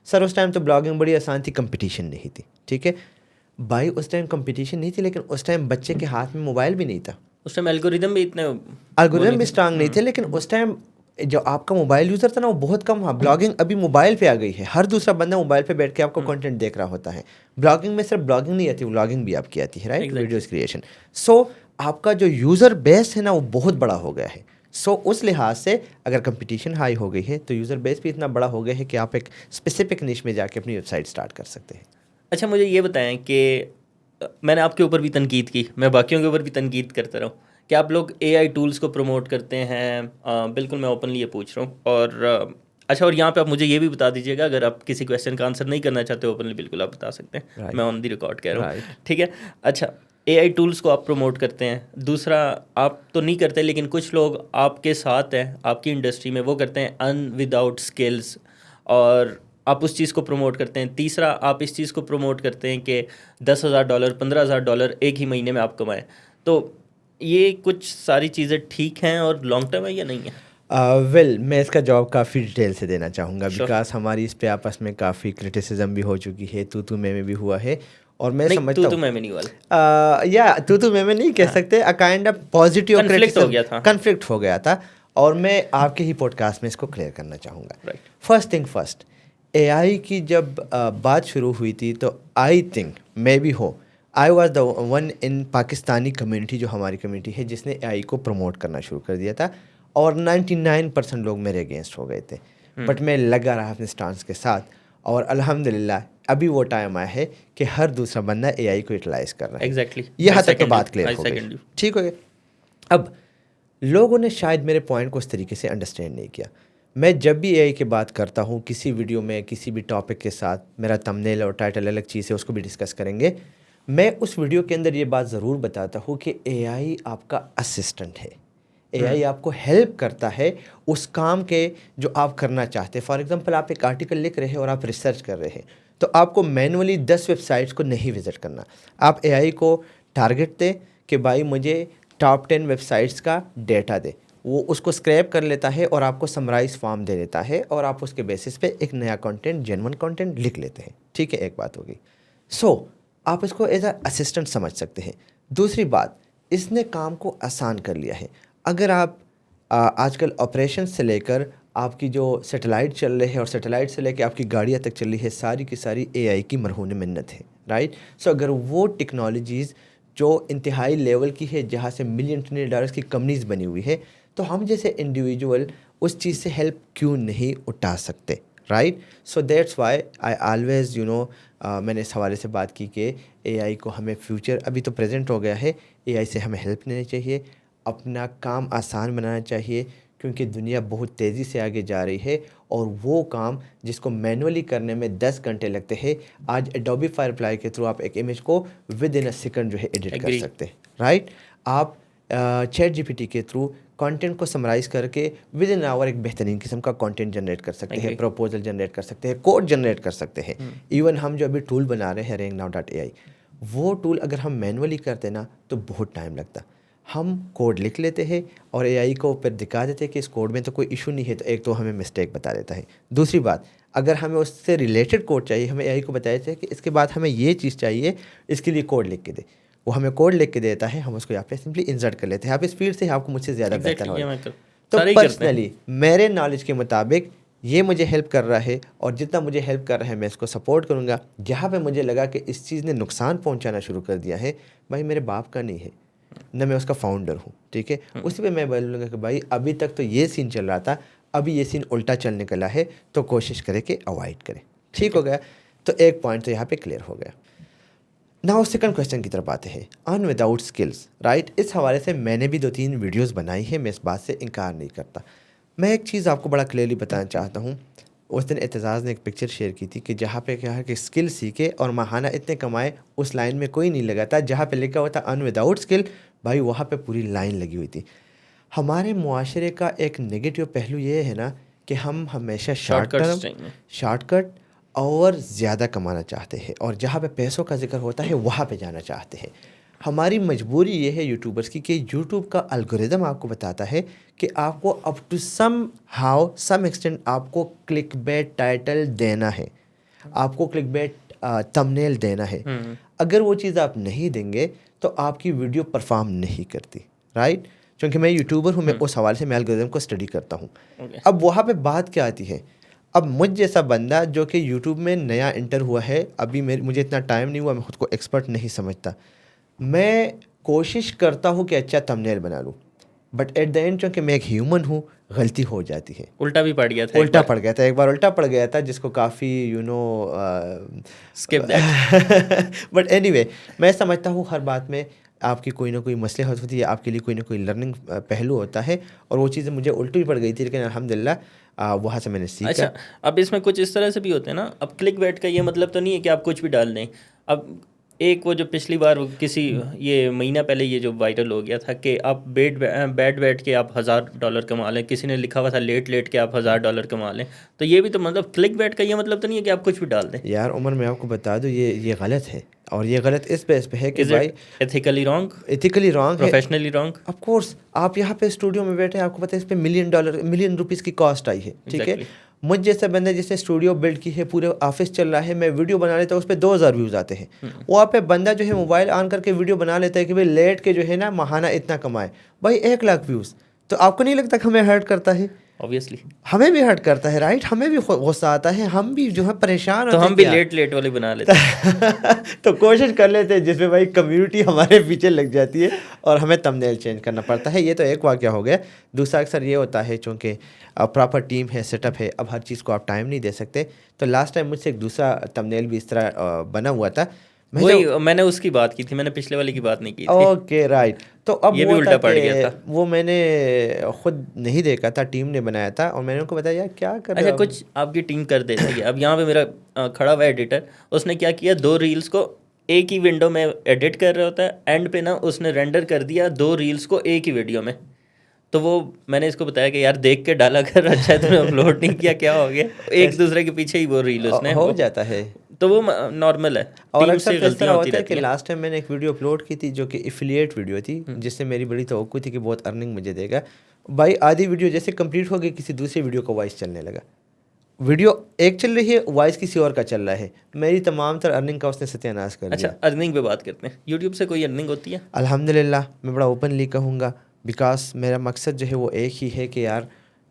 سر اس ٹائم تو بلاگنگ بڑی آسان تھی، کمپٹیشن نہیں تھی. ٹھیک ہے بھائی، اس ٹائم کمپٹیشن نہیں تھی، لیکن اس ٹائم بچے کے ہاتھ میں موبائل بھی نہیں تھا، اس ٹائم الگوریدم بھی اتنے الگوریدم بھی اسٹرانگ نہیں تھے. لیکن اس ٹائم جو آپ کا موبائل یوزر تھا نا، وہ بہت کم ہوا. بلاگنگ ابھی موبائل پہ آ گئی ہے، ہر دوسرا بندہ موبائل پہ بیٹھ کے آپ کو کنٹینٹ دیکھ رہا ہوتا ہے. بلاگنگ میں صرف بلاگنگ نہیں آتی، بلاگنگ بھی آپ کی آتی ہے، رائٹ، ویڈیوز کریشن. سو آپ کا جو یوزر بیس ہے نا، وہ بہت بڑا ہو گیا ہے. سو اس لحاظ سے اگر کمپٹیشن ہائی ہو گئی ہے تو یوزر بیس بھی اتنا بڑا ہو گیا ہے کہ آپ ایک اسپیسیفک نیش میں جا کے اپنی ویب سائٹ اسٹارٹ کر سکتے ہیں. اچھا، مجھے یہ بتائیں کہ میں نے آپ کے اوپر بھی تنقید کی، میں باقیوں کے اوپر بھی تنقید کرتا رہا ہوں کہ آپ لوگ اے آئی ٹولس کو پروموٹ کرتے ہیں. بالکل میں اوپنلی یہ پوچھ رہا ہوں. اور اچھا، اور یہاں پہ آپ مجھے یہ بھی بتا دیجیے گا، اگر آپ کسی کویشچن کا آنسر نہیں کرنا چاہتے اوپنلی، بالکل آپ بتا سکتے ہیں، میں آن دی ریکارڈ کہہ رہا ہوں. ٹھیک ہے. اچھا، اے آئی ٹولس کو آپ پروموٹ کرتے ہیں. دوسرا، آپ تو نہیں کرتے، لیکن کچھ لوگ آپ کے ساتھ ہیں آپ کی انڈسٹری میں، وہ کرتے ہیں ان وداؤٹ اسکلس، اور آپ اس چیز کو پروموٹ کرتے ہیں. تیسرا، آپ اس چیز کو پروموٹ کرتے ہیں کہ $10,000 $15,000 ایک ہی مہینے میں آپ کمائیں. تو یہ کچھ ساری چیزیں ٹھیک ہیں اور لانگ ٹرم ہے یا نہیں ہے؟ ویل، میں اس کا جواب کافی ڈیٹیل سے دینا چاہوں گا، بیکاز ہماری اس پہ آپس میں کافی کرٹیسزم بھی ہو چکی ہے، تو میں بھی ہوا ہے. اور میں سمجھتا ہوں میں نہیں والا یا تو میں نہیں کہہ سکتے، کائنڈ آف پازیٹیو کنفلکٹ ہو گیا تھا. اور میں آپ کے ہی پوڈ کاسٹ میں اس کو کلیئر کرنا چاہوں گا. فرسٹ تھنگ فرسٹ، اے آئی کی جب بات شروع ہوئی تھی تو آئی تھنک میں بھی ہو، I was the one in Pakistani community, جو ہماری کمیونٹی ہے، جس نے اے آئی کو پروموٹ کرنا شروع کر دیا تھا. اور 99% لوگ میرے اگینسٹ ہو گئے تھے، بٹ میں لگا رہا اپنے اسٹانس کے ساتھ. اور الحمدللہ ابھی وہ ٹائم آیا ہے کہ ہر دوسرا بندہ اے آئی کو یوٹیلائز کر رہا ہے. ایگزیکٹلی، یہاں تک تو بات کلیئر ہو گئی، ٹھیک ہو گیا. اب لوگوں نے شاید میرے پوائنٹ کو اس طریقے سے انڈرسٹینڈ نہیں کیا. میں جب بھی اے آئی کی بات کرتا ہوں کسی ویڈیو میں، کسی بھی ٹاپک کے ساتھ، میرا تمبنیل اور ٹائٹل الگ چیز ہے، اس کو بھی ڈسکس کریں گے. میں اس ویڈیو کے اندر یہ بات ضرور بتاتا ہوں کہ اے آئی آپ کا اسسٹنٹ ہے. اے آئی آپ کو ہیلپ کرتا ہے اس کام کے جو آپ کرنا چاہتے ہیں. فار ایگزامپل، آپ ایک آرٹیکل لکھ رہے ہیں اور آپ ریسرچ کر رہے ہیں، تو آپ کو مینولی 10 ویب سائٹس کو نہیں وزٹ کرنا. آپ اے آئی کو ٹارگٹ دیں کہ بھائی مجھے ٹاپ 10 ویب سائٹس کا ڈیٹا دے. وہ اس کو اسکریپ کر لیتا ہے اور آپ کو سمرائز فارم دے دیتا ہے، اور آپ اس کے بیسس پہ ایک نیا کانٹینٹ، جینون کانٹینٹ لکھ لیتے ہیں. ٹھیک ہے، ایک بات ہوگی. سو آپ اس کو ایز اے اسسٹنٹ سمجھ سکتے ہیں. دوسری بات، اس نے کام کو آسان کر لیا ہے. اگر آپ آج کل آپریشن سے لے کر آپ کی جو سیٹلائٹ چل رہے ہیں، اور سیٹلائٹ سے لے کے آپ کی گاڑیاں تک چل رہی ہے، ساری کی ساری اے آئی کی مرہون منت ہے، رائٹ. سو اگر وہ ٹیکنالوجیز جو انتہائی لیول کی ہے، جہاں سے $1,000,000,000 کی کمپنیز بنی ہوئی ہے، تو ہم جیسے انڈیویجول اس چیز سے ہیلپ کیوں نہیں اٹھا سکتے، right. So that's why I always میں نے اس حوالے سے بات کی کہ اے آئی کو ہمیں فیوچر، ابھی تو پریزنٹ ہو گیا ہے، اے آئی سے ہمیں ہیلپ لینی چاہیے، اپنا کام آسان بنانا چاہیے، کیونکہ دنیا بہت تیزی سے آگے جا رہی ہے. اور وہ کام جس کو مینولی کرنے میں 10 گھنٹے لگتے ہیں، آج ایڈوبی فائرفلائی کے تھرو آپ ایک امیج کو ود ان اے سیکنڈ جو ہے ایڈٹ کر سکتے ہیں، رائٹ. آپ چیٹ جی پی ٹی کے تھرو کانٹینٹ کو سمرائز کر کے ود ان آور ایک بہترین قسم کا کانٹینٹ جنریٹ کر سکتے ہیں، پروپوزل جنریٹ کر سکتے ہیں، کوڈ جنریٹ کر سکتے ہیں. ایون ہم جو ابھی ٹول بنا رہے ہیں RankNow.ai، وہ ٹول اگر ہم مینولی کرتے نا تو بہت ٹائم لگتا. ہم کوڈ لکھ لیتے ہیں اور اے آئی کو پھر دکھا دیتے ہیں کہ اس کوڈ میں تو کوئی ایشو نہیں ہے، تو ایک تو ہمیں مسٹیک بتا دیتا ہے. دوسری بات، اگر ہمیں اس سے ریلیٹڈ کوڈ چاہیے، ہمیں اے آئی کو بتایا جاتا ہے کہ اس کے بعد ہمیں یہ چیز چاہیے، اس کے لیے کوڈ لکھ کے دے. وہ ہمیں کوڈ لکھ کے دیتا ہے، ہم اس کو یہاں پہ سمپلی انسرٹ کر لیتے ہیں. آپ اس فیلڈ سے آپ کو مجھ سے زیادہ بہتر ہو. تو پرسنلی میرے نالج کے مطابق یہ مجھے ہیلپ کر رہا ہے، اور جتنا مجھے ہیلپ کر رہا ہے میں اس کو سپورٹ کروں گا. جہاں پہ مجھے لگا کہ اس چیز نے نقصان پہنچانا شروع کر دیا ہے، بھائی میرے باپ کا نہیں ہے، نہ میں اس کا فاؤنڈر ہوں، ٹھیک ہے، اسی پہ میں بولوں گا کہ بھائی ابھی تک تو یہ سین چل رہا تھا، ابھی یہ سین الٹا چل نکلا ہے، تو کوشش کرے کہ اوائڈ کرے. ٹھیک ہو گیا. تو ایک پوائنٹ تو یہاں پہ کلیئر ہو گیا. ناؤ سیکنڈ کویشچن کی طرف آتے ہیں، ان وداؤٹ اسکلس، رائٹ. اس حوالے سے میں نے بھی 2-3 ویڈیوز بنائی ہیں، میں اس بات سے انکار نہیں کرتا. میں ایک چیز آپ کو بڑا کلیئرلی بتانا چاہتا ہوں. اس دن اعتزاز نے ایک پکچر شیئر کی تھی کہ جہاں پہ کہا کہ اسکل سیکھے اور ماہانہ اتنے کمائے، اس لائن میں کوئی نہیں لگا تھا جہاں پہ لکھا ہوا تھا ان وداؤٹ اسکل بھائی وہاں پہ پوری لائن لگی ہوئی تھی. ہمارے معاشرے کا ایک نگیٹو پہلو یہ ہے نا کہ ہم ہمیشہ شارٹ کٹ اور زیادہ کمانا چاہتے ہیں, اور جہاں پہ پیسوں کا ذکر ہوتا ہے وہاں پہ جانا چاہتے ہیں. ہماری مجبوری یہ ہے یوٹیوبرس کی کہ یوٹیوب کا الگوریدم آپ کو بتاتا ہے کہ آپ کو اپ ٹو سم ایکسٹینٹ آپ کو کلک بیٹ ٹائٹل دینا ہے, آپ کو کلک بیٹ تمبنیل دینا ہے. اگر وہ چیز آپ نہیں دیں گے تو آپ کی ویڈیو پرفارم نہیں کرتی, رائٹ. چونکہ میں یوٹیوبر ہوں, میں اس حوالے سے میں الگوریدم کو اسٹڈی کرتا ہوں. اب وہاں پہ بات کیا آتی ہے, اب مجھ جیسا بندہ جو کہ یوٹیوب میں نیا انٹر ہوا ہے, ابھی مجھے اتنا ٹائم نہیں ہوا, میں خود کو ایکسپرٹ نہیں سمجھتا, میں کوشش کرتا ہوں کہ اچھا تمبنیل بنا لوں, بٹ ایٹ دا اینڈ چونکہ میں ایک ہیومن ہوں, غلطی ہو جاتی ہے. الٹا بھی پڑ گیا تھا, ایک بار الٹا پڑ گیا تھا جس کو کافی بٹ اینی وے میں سمجھتا ہوں ہر بات میں آپ کی کوئی نہ کوئی مصلحت ہوتی ہے, آپ کے لیے کوئی نہ کوئی لرننگ پہلو ہوتا ہے, اور وہ چیزیں مجھے الٹی پڑ گئی تھی, لیکن الحمدللہ وہاں سے میں نے سیکھا. اچھا, اب اس میں کچھ اس طرح سے بھی ہوتے ہیں نا, اب کلک بیٹ کا یہ مطلب تو نہیں ہے کہ آپ کچھ بھی ڈال دیں. اب ایک وہ جو پچھلی بار کسی یہ مہینہ پہلے یہ جو وائرل ہو گیا تھا کہ آپ بیٹھ کے آپ $1000 کما لیں, کسی نے لکھا ہوا تھا لیٹ کے آپ $1000 کما لیں, تو یہ بھی تو مطلب کلک بیٹ کا یہ مطلب تو نہیں ہے کہ آپ کچھ بھی ڈال دیں. یار عمر میں آپ کو بتا دوں یہ غلط ہے, اور یہ غلط اس بیس پہ ہے کہ بھائی ethically wrong professionally wrong. Of course آپ یہاں پہ اسٹوڈیو میں بیٹھے, آپ کو پتہ ہے اس پہ ملین روپیز کی کاسٹ آئی ہے, ٹھیک ہے. مجھ جیسے بندے جس نے اسٹوڈیو بلڈ کی ہے, پورے آفس چل رہا ہے, میں ویڈیو بنا لیتا ہوں, اس پہ 2000 ویوز آتے ہیں. وہاں پہ بندہ جو ہے موبائل آن کر کے ویڈیو بنا لیتا ہے کہ بھائی لیٹ کے جو ہے نا ماہانہ اتنا کمائے, بھائی 1,00,000 ویوز. تو آپ کو نہیں لگتا کہ ہمیں ہرٹ کرتا ہے؟ Obviously ہمیں بھی ہرٹ کرتا ہے, رائٹ, ہمیں بھی غصہ آتا ہے, ہم بھی جو ہے پریشان ہوتے ہیں, تو ہم بھی لیٹ والے بنا لیتے ہیں. تو کوشش کر لیتے ہیں جس میں بھائی کمیونٹی ہمارے پیچھے لگ جاتی ہے اور ہمیں تمبنیل چینج کرنا پڑتا ہے. یہ تو ایک واقعہ ہو گیا. دوسرا اکثر یہ ہوتا ہے چونکہ پراپر ٹیم ہے, سیٹ اپ ہے, اب ہر چیز کو آپ ٹائم نہیں دے سکتے. تو لاسٹ ٹائم مجھ سے ایک دوسرا تمبنیل بھی اس طرح بنا ہوا تھا, میں نے اس کی بات کی تھی, میں نے پچھلے والے کی بات نہیں کی تھی. Okay right. تو اب یہ بھی الٹا پڑ گیا تھا, وہ میں نے خود نہیں دیکھا تھا, ٹیم نے بنایا تھا, اور میں نے ان کو بتایا کیا کر رہے ہو. اچھا, کچھ آپ کی ٹیم کر دیتی ہے. اب یہاں پہ میرا کھڑا ہوا ایڈیٹر, اس نے کیا کیا, 2 ریلس کو ایک ہی ونڈو میں ایڈٹ کر رہا ہوتا ہے, اینڈ پہ نا اس نے رینڈر کر دیا 2 ریلس کو ایک ہی ویڈیو میں. تو وہ میں نے اس کو بتایا کہ یار دیکھ کے ڈالا کر, اچھا تم نے اپلوڈ نہیں کیا, کیا ہو گیا, ایک دوسرے کے پیچھے ہی وہ ریل اس نے ہو جاتا ہے. تو وہ نارمل ہے. اور اکثر اس طرح ہوتا ہے کہ لاسٹ ٹائم میں نے ایک ویڈیو اپلوڈ کی تھی جو کہ ایفیلیٹ ویڈیو تھی, جس سے میری بڑی توقع تھی کہ بہت ارننگ مجھے دے گا. بھائی آدھی ویڈیو جیسے کمپلیٹ ہو گئی, کسی دوسری ویڈیو کا وائس چلنے لگا. ویڈیو ایک چل رہی ہے, وائس کسی اور کا چل رہا ہے, میری تمام تر ارننگ کا اس نے ستیہ ناش کر دیا. اچھا, ارننگ پہ بات کرتے ہیں. یوٹیوب سے کوئی ارننگ ہوتی ہے؟ الحمدللہ میں بڑا اوپنلی کہوں گا, بیکاز میرا مقصد جو ہے وہ ایک ہی ہے کہ یار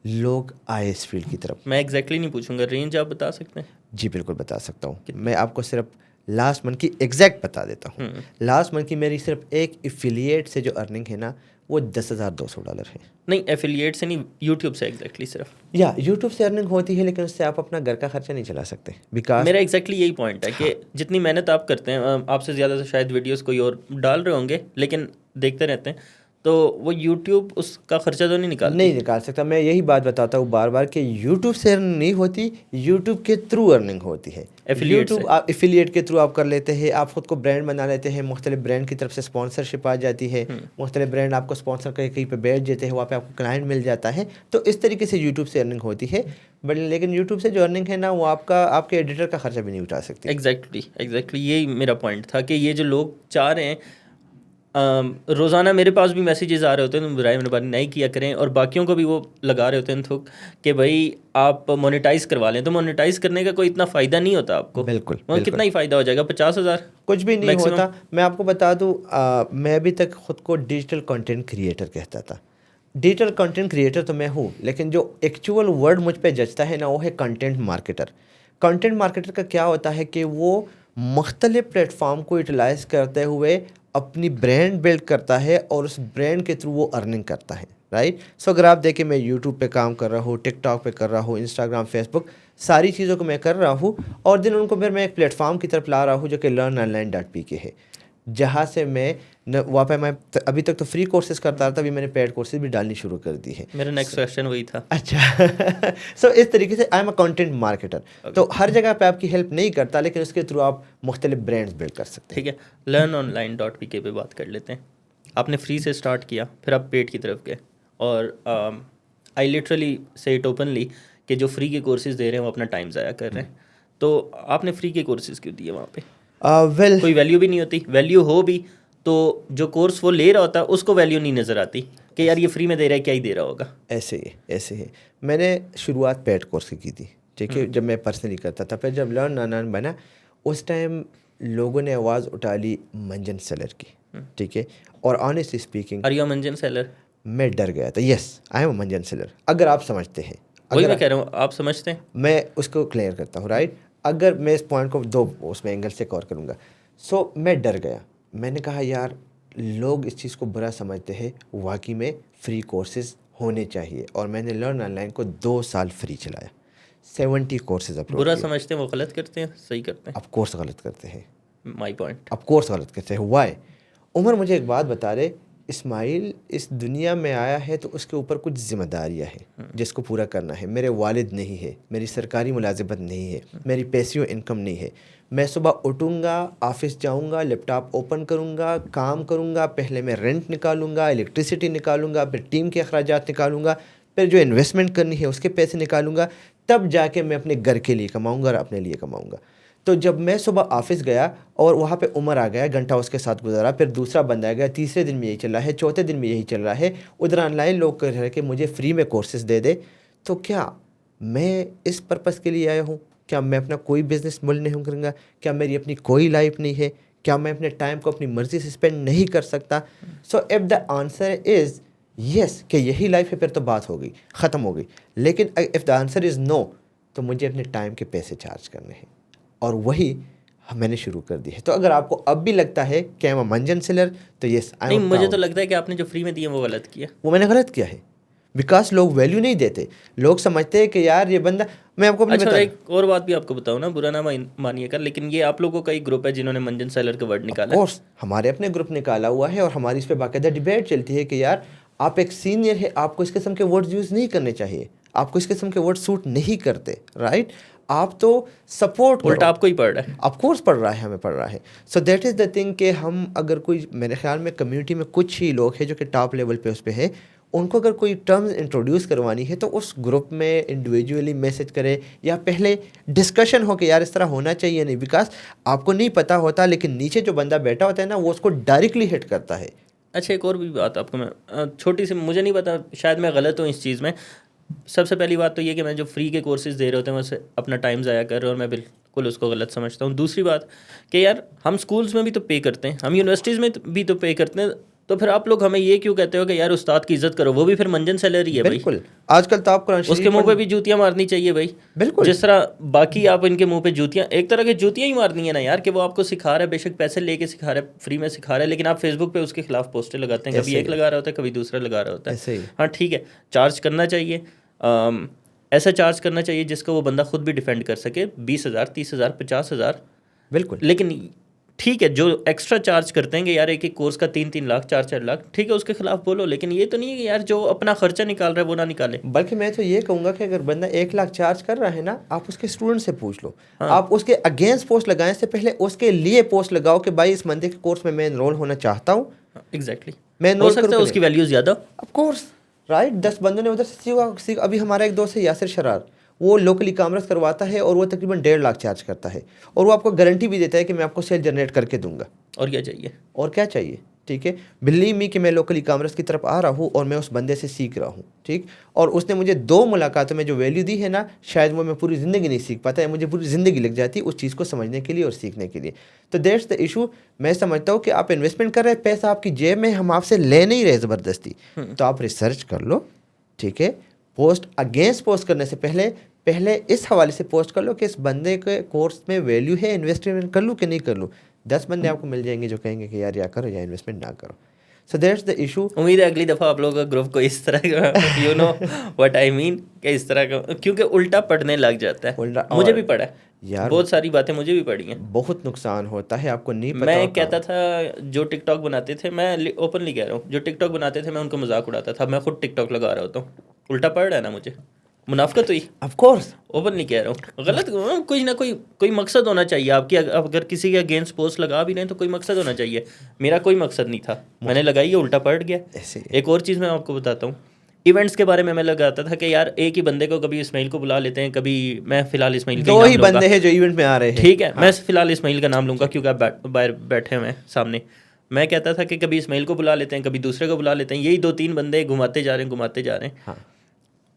لوگ آئے اس فیلڈ کی طرف. میں ایگزیکٹلی نہیں پوچھوں گا, رینج آپ بتا سکتے ہیں؟ جی بالکل بتا سکتا ہوں. میں آپ کو صرف لاسٹ منتھ کی ایگزیکٹ بتا دیتا ہوں. لاسٹ منتھ کی میری صرف ایک ایفیلیٹ سے جو ارننگ ہے نا وہ $10,200 ہے. نہیں, ایفیلیٹ سے نہیں, یوٹیوب سے ایگزیکٹلی صرف. یوٹیوب سے ارننگ ہوتی ہے, لیکن اس سے آپ اپنا گھر کا خرچہ نہیں چلا سکتے. بیکاز میرا ایگزیکٹلی یہی پوائنٹ ہے کہ جتنی محنت آپ کرتے ہیں, آپ سے زیادہ سے شاید ویڈیوز کوئی اور ڈال رہے ہوں گے, لیکن دیکھتے رہتے ہیں, تو وہ یوٹیوب اس کا خرچہ تو نہیں نکال سکتا. میں یہی بات بتاتا ہوں بار بار کہ یوٹیوب سے ارننگ نہیں ہوتی, یوٹیوب کے تھرو ارننگ ہوتی ہے. یوٹیوب آپ ایفیلیٹ کے تھرو آپ کر لیتے ہیں, آپ خود کو برانڈ بنا لیتے ہیں, مختلف برانڈ کی طرف سے اسپانسرشپ آ جاتی ہے, مختلف برانڈ آپ کو اسپانسر کر کے کہیں پہ بیٹھ جاتے ہیں, وہاں پہ آپ کو کلائنٹ مل جاتا ہے. تو اس طریقے سے یوٹیوب سے ارننگ ہوتی ہے. بٹ لیکن یوٹیوب سے جو ارننگ ہے نا وہ آپ کے ایڈیٹر کا خرچہ بھی نہیں اٹھا سکتی. ایگزیکٹلی یہی میرا پوائنٹ تھا کہ یہ جو لوگ چاہ رہے ہیں, روزانہ میرے پاس بھی میسیجز آ رہے ہوتے ہیں, برائے مہربانی نہیں کیا کریں, اور باقیوں کو بھی وہ لگا رہے ہوتے ہیں تھوک کہ بھائی آپ مونیٹائز کروا لیں. تو مونیٹائز کرنے کا کوئی اتنا فائدہ نہیں ہوتا آپ کو. بالکل کتنا ہی فائدہ ہو جائے گا, 50,000 کچھ بھی نہیں ہوتا. میں آپ کو بتا دوں, میں ابھی تک خود کو ڈیجیٹل کنٹینٹ کریٹر کہتا تھا. ڈیجیٹل کنٹینٹ کریٹر تو میں ہوں, لیکن جو ایکچوئل ورڈ مجھ پہ جچتا ہے نا وہ ہے کنٹینٹ مارکیٹر. کنٹینٹ مارکیٹر کا کیا ہوتا ہے کہ وہ مختلف پلیٹ فارم کو یوٹیلائز کرتے ہوئے اپنی برانڈ بلڈ کرتا ہے, اور اس برانڈ کے تھرو وہ ارننگ کرتا ہے, رائٹ. سو اگر آپ دیکھیں میں یوٹیوب پہ کام کر رہا ہوں, ٹک ٹاک پہ کر رہا ہوں, انسٹاگرام, فیس بک, ساری چیزوں کو میں کر رہا ہوں, اور دن ان کو پھر میں ایک پلیٹ فارم کی طرف لا رہا ہوں جو کہ learnonline.pk ہے, جہاں سے میں وہاں پہ میں ابھی تک تو فری کورسز کرتا رہا تھا, ابھی میں نے پیڈ کورسز بھی ڈالنی شروع کر دی ہے. میرا نیکسٹ کویسچن وہی تھا. اچھا, سو اس طریقے سے آئی ایم اے کنٹینٹ مارکیٹر. تو ہر جگہ پہ آپ کی ہیلپ نہیں کرتا, لیکن اس کے تھرو آپ مختلف برانڈس بلڈ کر سکتے ہیں. ٹھیک ہے, learnonline.pk پہ بات کر لیتے ہیں. آپ نے فری سے اسٹارٹ کیا، پھر آپ پیڈ کی طرف گئے، اور آئی لٹرلی سے اٹ اوپنلی کہ جو فری کے کورسز دے رہے ہیں وہ اپنا ٹائم ضائع کر رہے ہیں. تو آپ نے فری کے کورسز کیوں دیے وہاں پہ؟ کوئی ویلیو بھی نہیں ہوتی، ویلیو ہو بھی تو جو کورس وہ لے رہا ہوتا ہے اس کو ویلیو نہیں نظر آتی کہ یار یہ فری میں دے رہا ہے، کیا ہی دے رہا ہوگا. ایسے ہی میں نے شروعات پیڈ کورس کی تھی، ٹھیک ہے، جب میں پرسنلی کرتا تھا. پھر جب لرن بنا اس ٹائم لوگوں نے آواز اٹھا لی منجن سیلر کی، ٹھیک ہے. اور honestly speaking are you manjan seller? میں ڈر گیا تھا. Yes I am a manjan seller. اگر آپ سمجھتے ہیں، وہی میں کہہ رہا ہوں، آپ سمجھتے ہیں، میں اس کو کلیئر کرتا ہوں، رائٹ. اگر میں اس پوائنٹ کو دو اس میں اینگل سے کور کروں گا. سو میں ڈر گیا. میں نے کہا یار لوگ اس چیز کو برا سمجھتے ہیں، واقعی میں فری کورسز ہونے چاہیے. اور میں نے لرن آن لائن کو 2 سال فری چلایا، 70 کورسز اپلوڈ برا کیے. سمجھتے ہیں وہ غلط کرتے ہیں، صحیح کرتے ہیں. اب کورس غلط کرتے ہیں، مائی پوائنٹ. اب کورس غلط کرتے ہیں. وائی؟ عمر مجھے ایک بات بتا رہے، اسماعیل اس دنیا میں آیا ہے تو اس کے اوپر کچھ ذمہ داریاں ہیں جس کو پورا کرنا ہے. میرے والد نہیں ہے، میری سرکاری ملازمت نہیں ہے، میری پیسیو انکم نہیں ہے. میں صبح اٹھوں گا، آفس جاؤں گا، لیپ ٹاپ اوپن کروں گا، کام کروں گا. پہلے میں رینٹ نکالوں گا، الیکٹریسٹی نکالوں گا، پھر ٹیم کے اخراجات نکالوں گا، پھر جو انویسٹمنٹ کرنی ہے اس کے پیسے نکالوں گا. تب جا کے میں اپنے گھر کے لیے کماؤں گا اور اپنے لیے کماؤں گا. تو جب میں صبح آفس گیا اور وہاں پہ عمر آ گیا، گھنٹہ اس کے ساتھ گزارا، پھر دوسرا بندہ آ گیا، تیسرے دن میں یہی چل رہا ہے، چوتھے دن میں یہی چل رہا ہے. ادھر آن لائن لوگ کہہ رہے کہ مجھے فری میں کورسز دے دے. تو کیا میں اس پرپس کے لیے آیا ہوں؟ کیا میں اپنا کوئی بزنس بلڈ نہیں کروں گا؟ کیا میری اپنی کوئی لائف نہیں ہے؟ کیا میں اپنے ٹائم کو اپنی مرضی سے اسپینڈ نہیں کر سکتا؟ So if the answer is یس کہ یہی لائف ہے، پھر تو بات ہو گئی، ختم ہو گئی. لیکن اف دا آنسر از نو تو مجھے اپنے ٹائم کے پیسے چارج کرنے ہیں، اور وہی میں نے شروع کر دی ہے. تو اگر آپ کو اب بھی لگتا ہے کہ ایم اے منجن سیلر تو یس نہیں، مجھے تو لگتا ہے کہ آپ نے جو فری میں دیے وہ غلط کیا. وہ میں نے غلط کیا ہے، بیکاز لوگ ویلیو نہیں دیتے. لوگ سمجھتے ہیں کہ یار یہ بندہ، میں آپ کو اپنی اچھا ایک اور بات بھی آپ کو بتاؤں نا، برا نہ مانیے گا، لیکن یہ آپ لوگوں کا ایک گروپ ہے جنہوں نے منجن سیلر کا ورڈ نکالا ہے. کورس ہمارے اپنے گروپ نکالا ہوا ہے، اور ہماری اس پہ باقاعدہ ڈبیٹ چلتی ہے کہ یار آپ ایک سینئر ہے، آپ کو اس قسم کے ورڈز یوز نہیں کرنے چاہیے، آپ کو اس قسم کے ورڈ سوٹ نہیں کرتے، رائٹ. آپ تو سپورٹ الٹا آپ کو ہی پڑھ رہا ہے. آف کورس پڑھ رہا ہے، ہمیں پڑھ رہا ہے. So that is the thing کہ ہم اگر کوئی، میرے خیال میں کمیونٹی میں کچھ ہی لوگ ہیں جو کہ ٹاپ لیول پہ اس پہ ہے، ان کو اگر کوئی ٹرمز انٹروڈیوس کروانی ہے تو اس گروپ میں انڈیویجولی میسج کرے، یا پہلے ڈسکشن ہو کہ یار اس طرح ہونا چاہیے نہیں. بیکاز آپ کو نہیں پتہ ہوتا، لیکن نیچے جو بندہ بیٹھا ہوتا ہے نا، وہ اس کو ڈائریکٹلی ہٹ کرتا ہے. اچھا ایک اور بھی بات آپ کو میں چھوٹی سی، مجھے نہیں پتا، شاید میں غلط ہوں اس چیز میں. سب سے پہلی بات تو یہ کہ میں جو فری کے کورسز دے رہے ہوتے ہیں وہ اپنا ٹائم ضائع کر رہے ہیں، اور میں بالکل اس کو غلط سمجھتا ہوں. دوسری بات کہ یار ہم اسکولس میں بھی تو پے کرتے ہیں، ہم یونیورسٹیز میں بھی تو پے کرتے ہیں، تو پھر آپ لوگ ہمیں یہ کیوں کہتے ہو کہ یار استاد کی عزت کرو؟ وہ بھی پھر منجن سیلر ہی ہے بھائی. بالکل. آج کل تو آپ قرآن شریف اس کے منہ پہ بھی جوتیاں مارنی چاہیے بھائی. بالکل جس طرح باقی آپ ان کے منہ پہ جوتیاں، ایک طرح کی جوتیاں ہی مارنی ہیں نا یار، کہ وہ آپ کو سکھا رہا ہے، بے شک پیسے لے کے سکھا رہا ہے، فری میں سکھا رہا ہے، لیکن آپ فیس بک پہ اس کے خلاف پوسٹیں لگاتے ہیں، کبھی ایک لگا رہا ہوتا ہے، کبھی دوسرا لگا رہا ہوتا ہے. ہاں ٹھیک ہے، چارج کرنا چاہیے، ایسا چارج کرنا چاہیے جس کو وہ بندہ خود بھی ڈیفینڈ کر سکے. 20,000 30,000 50,000 بالکل. لیکن ٹھیک ہے جو ایکسٹرا چارج کرتے ہیں کہ یار ایک ایک کورس کا 3 لاکھ 4 لاکھ، ٹھیک ہے اس کے خلاف بولو، لیکن یہ تو نہیں ہے کہ یار جو اپنا خرچہ نکال رہا ہے وہ نہ نکالے. بلکہ میں تو یہ کہوں گا کہ اگر بندہ 1 لاکھ چارج کر رہا ہے نا، آپ اس کے اسٹوڈنٹ سے پوچھ لو. آپ اس کے اگینسٹ پوسٹ لگائیں سے پہلے اس کے لیے پوسٹ لگاؤ کہ بھائی اس بندے کے کورس میں انرول ہونا چاہتا ہوں. ایگزیکٹلی. میں ہو سکتا ہے اس کی ویلیو زیادہ، آف کورس، رائٹ. 10 بندوں نے ادھر سے سیکھا. ابھی ہمارا ایک دوست ہے یاسر شرار، وہ لوکلی کامرس کرواتا ہے، اور وہ تقریباً 1.5 لاکھ چارج کرتا ہے، اور وہ آپ کو گارنٹی بھی دیتا ہے کہ میں آپ کو سیل جنریٹ کر کے دوں گا. اور کیا چاہیے، اور کیا چاہیے، ٹھیک ہے. بلیو می کہ میں لوکلی کامرس کی طرف آ رہا ہوں اور میں اس بندے سے سیکھ رہا ہوں، ٹھیک. اور اس نے مجھے 2 ملاقاتوں میں جو ویلیو دی ہے نا، شاید وہ میں پوری زندگی نہیں سیکھ پاتا، ہے مجھے پوری زندگی لگ جاتی اس چیز کو سمجھنے کے لیے اور سیکھنے کے لیے. تو دیٹس دا ایشو. میں سمجھتا ہوں کہ آپ انویسٹمنٹ کر رہے ہیں، پیسہ آپ کی جیب میں، ہم آپ سے لے نہیں رہے زبردستی. تو آپ ریسرچ کر لو، ٹھیک ہے. پوسٹ اگینسٹ پوسٹ کرنے سے پہلے اس حوالے سے پوسٹ کر لو کہ اس بندے کے کورس میں ویلیو ہے، انویسٹمنٹ کر لوں کہ نہیں کر لوں. 10 بندے آپ کو مل جائیں گے جو کہیں گے کہ یار یا کرو یا انویسٹمنٹ نہ کرو. So that's the issue. امید ہے اگلی دفعہ آپ لوگوں کا گروپ کو اس طرح کا یو نو وٹ آئی مین کہ اس طرح کا، کیونکہ الٹا پڑھنے لگ جاتا ہے. مجھے بھی پڑھا ہے یار، بہت ساری باتیں مجھے بھی پڑھی ہیں. بہت نقصان ہوتا ہے، آپ کو نہیں پتا. میں کہتا تھا جو ٹک ٹاک بناتے تھے، میں اوپنلی کہہ رہا ہوں، جو ٹک ٹاک بناتے تھے میں ان کو مذاق اڑاتا تھا. میں خود ٹک ٹاک لگا رہا ہوتا ہوں، الٹا پڑھ رہا ہے نا مجھے. منافقت ہوئی. آف کورس اوپنلی کہہ رہا ہوں, غلط کوئی نہ کوئی مقصد ہونا چاہیے آپ کی. اگر کسی کے اگینسٹ پوسٹ لگا بھی رہے ہیں تو کوئی مقصد ہونا چاہیے. میرا کوئی مقصد نہیں تھا, میں نے لگائی ہے, الٹا پلٹ گیا. ایک اور چیز میں آپ کو بتاتا ہوں, ایونٹس کے بارے میں لگاتا تھا کہ یار ایک ہی بندے کو کبھی اسماعیل کو بلا لیتے ہیں, کبھی میں فی الحال اسماعیل کا دو ہی بندے ہیں جو ایونٹ میں آ رہے ہیں, ٹھیک ہے, میں فی الحال اسماعیل کا نام لوں گا کیونکہ آپ باہر بیٹھے ہوئے ہیں سامنے. میں کہتا تھا کہ کبھی اسماعیل کو بلا لیتے ہیں, کبھی دوسرے کو بلا لیتے ہیں, یہی 2-3 بندے گھماتے جا رہے ہیں.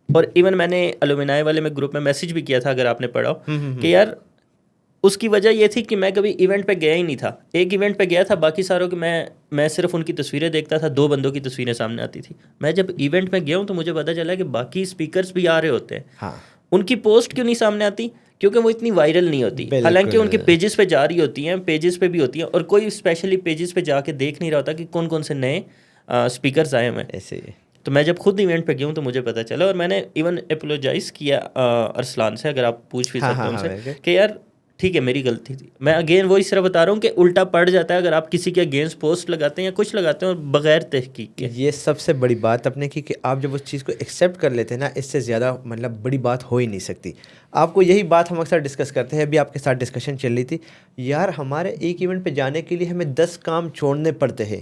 اور ایون میں نے الومنائے والے میں گروپ میں میسج بھی کیا تھا, اگر آپ نے پڑھا کہ یار اس کی وجہ یہ تھی کہ میں کبھی ایونٹ پہ گیا ہی نہیں تھا. ایک ایونٹ پہ گیا تھا, باقی ساروں کے میں صرف ان کی تصویریں دیکھتا تھا, 2 بندوں کی تصویریں سامنے آتی تھی. میں جب ایونٹ میں گیا ہوں تو مجھے پتہ چلا کہ باقی اسپیکرز بھی آ رہے ہوتے ہیں. ان کی پوسٹ کیوں نہیں سامنے آتی؟ کیونکہ وہ اتنی وائرل نہیں ہوتی, حالانکہ ان کے پیجز پہ جا رہی ہوتی ہیں, پیجز پہ بھی ہوتی ہیں, اور کوئی اسپیشلی پیجز پہ جا کے دیکھ نہیں رہا ہوتا کہ کون کون سے نئے اسپیکرز آئے ہوئے ہیں. ایسے تو میں جب خود ایونٹ پہ گیا ہوں تو مجھے پتہ چلا, اور میں نے ایون اپولوجائز کیا ارسلان سے, اگر آپ پوچھ بھی سکتے ہیں ان سے کہ یار ٹھیک ہے میری غلطی تھی. میں اگین وہی صرف بتا رہا ہوں کہ الٹا پڑ جاتا ہے اگر آپ کسی کے اگینسٹ پوسٹ لگاتے ہیں یا کچھ لگاتے ہیں اور بغیر تحقیق کے. یہ سب سے بڑی بات اپنے کی کہ آپ جب اس چیز کو ایکسیپٹ کر لیتے ہیں نا, اس سے زیادہ مطلب بڑی بات ہو ہی نہیں سکتی. آپ کو یہی بات ہم اکثر ڈسکس کرتے ہیں, ابھی آپ کے ساتھ ڈسکشن چل رہی تھی, یار ہمارے ایک ایونٹ پہ جانے کے لیے ہمیں 10 کام چھوڑنے پڑتے ہیں.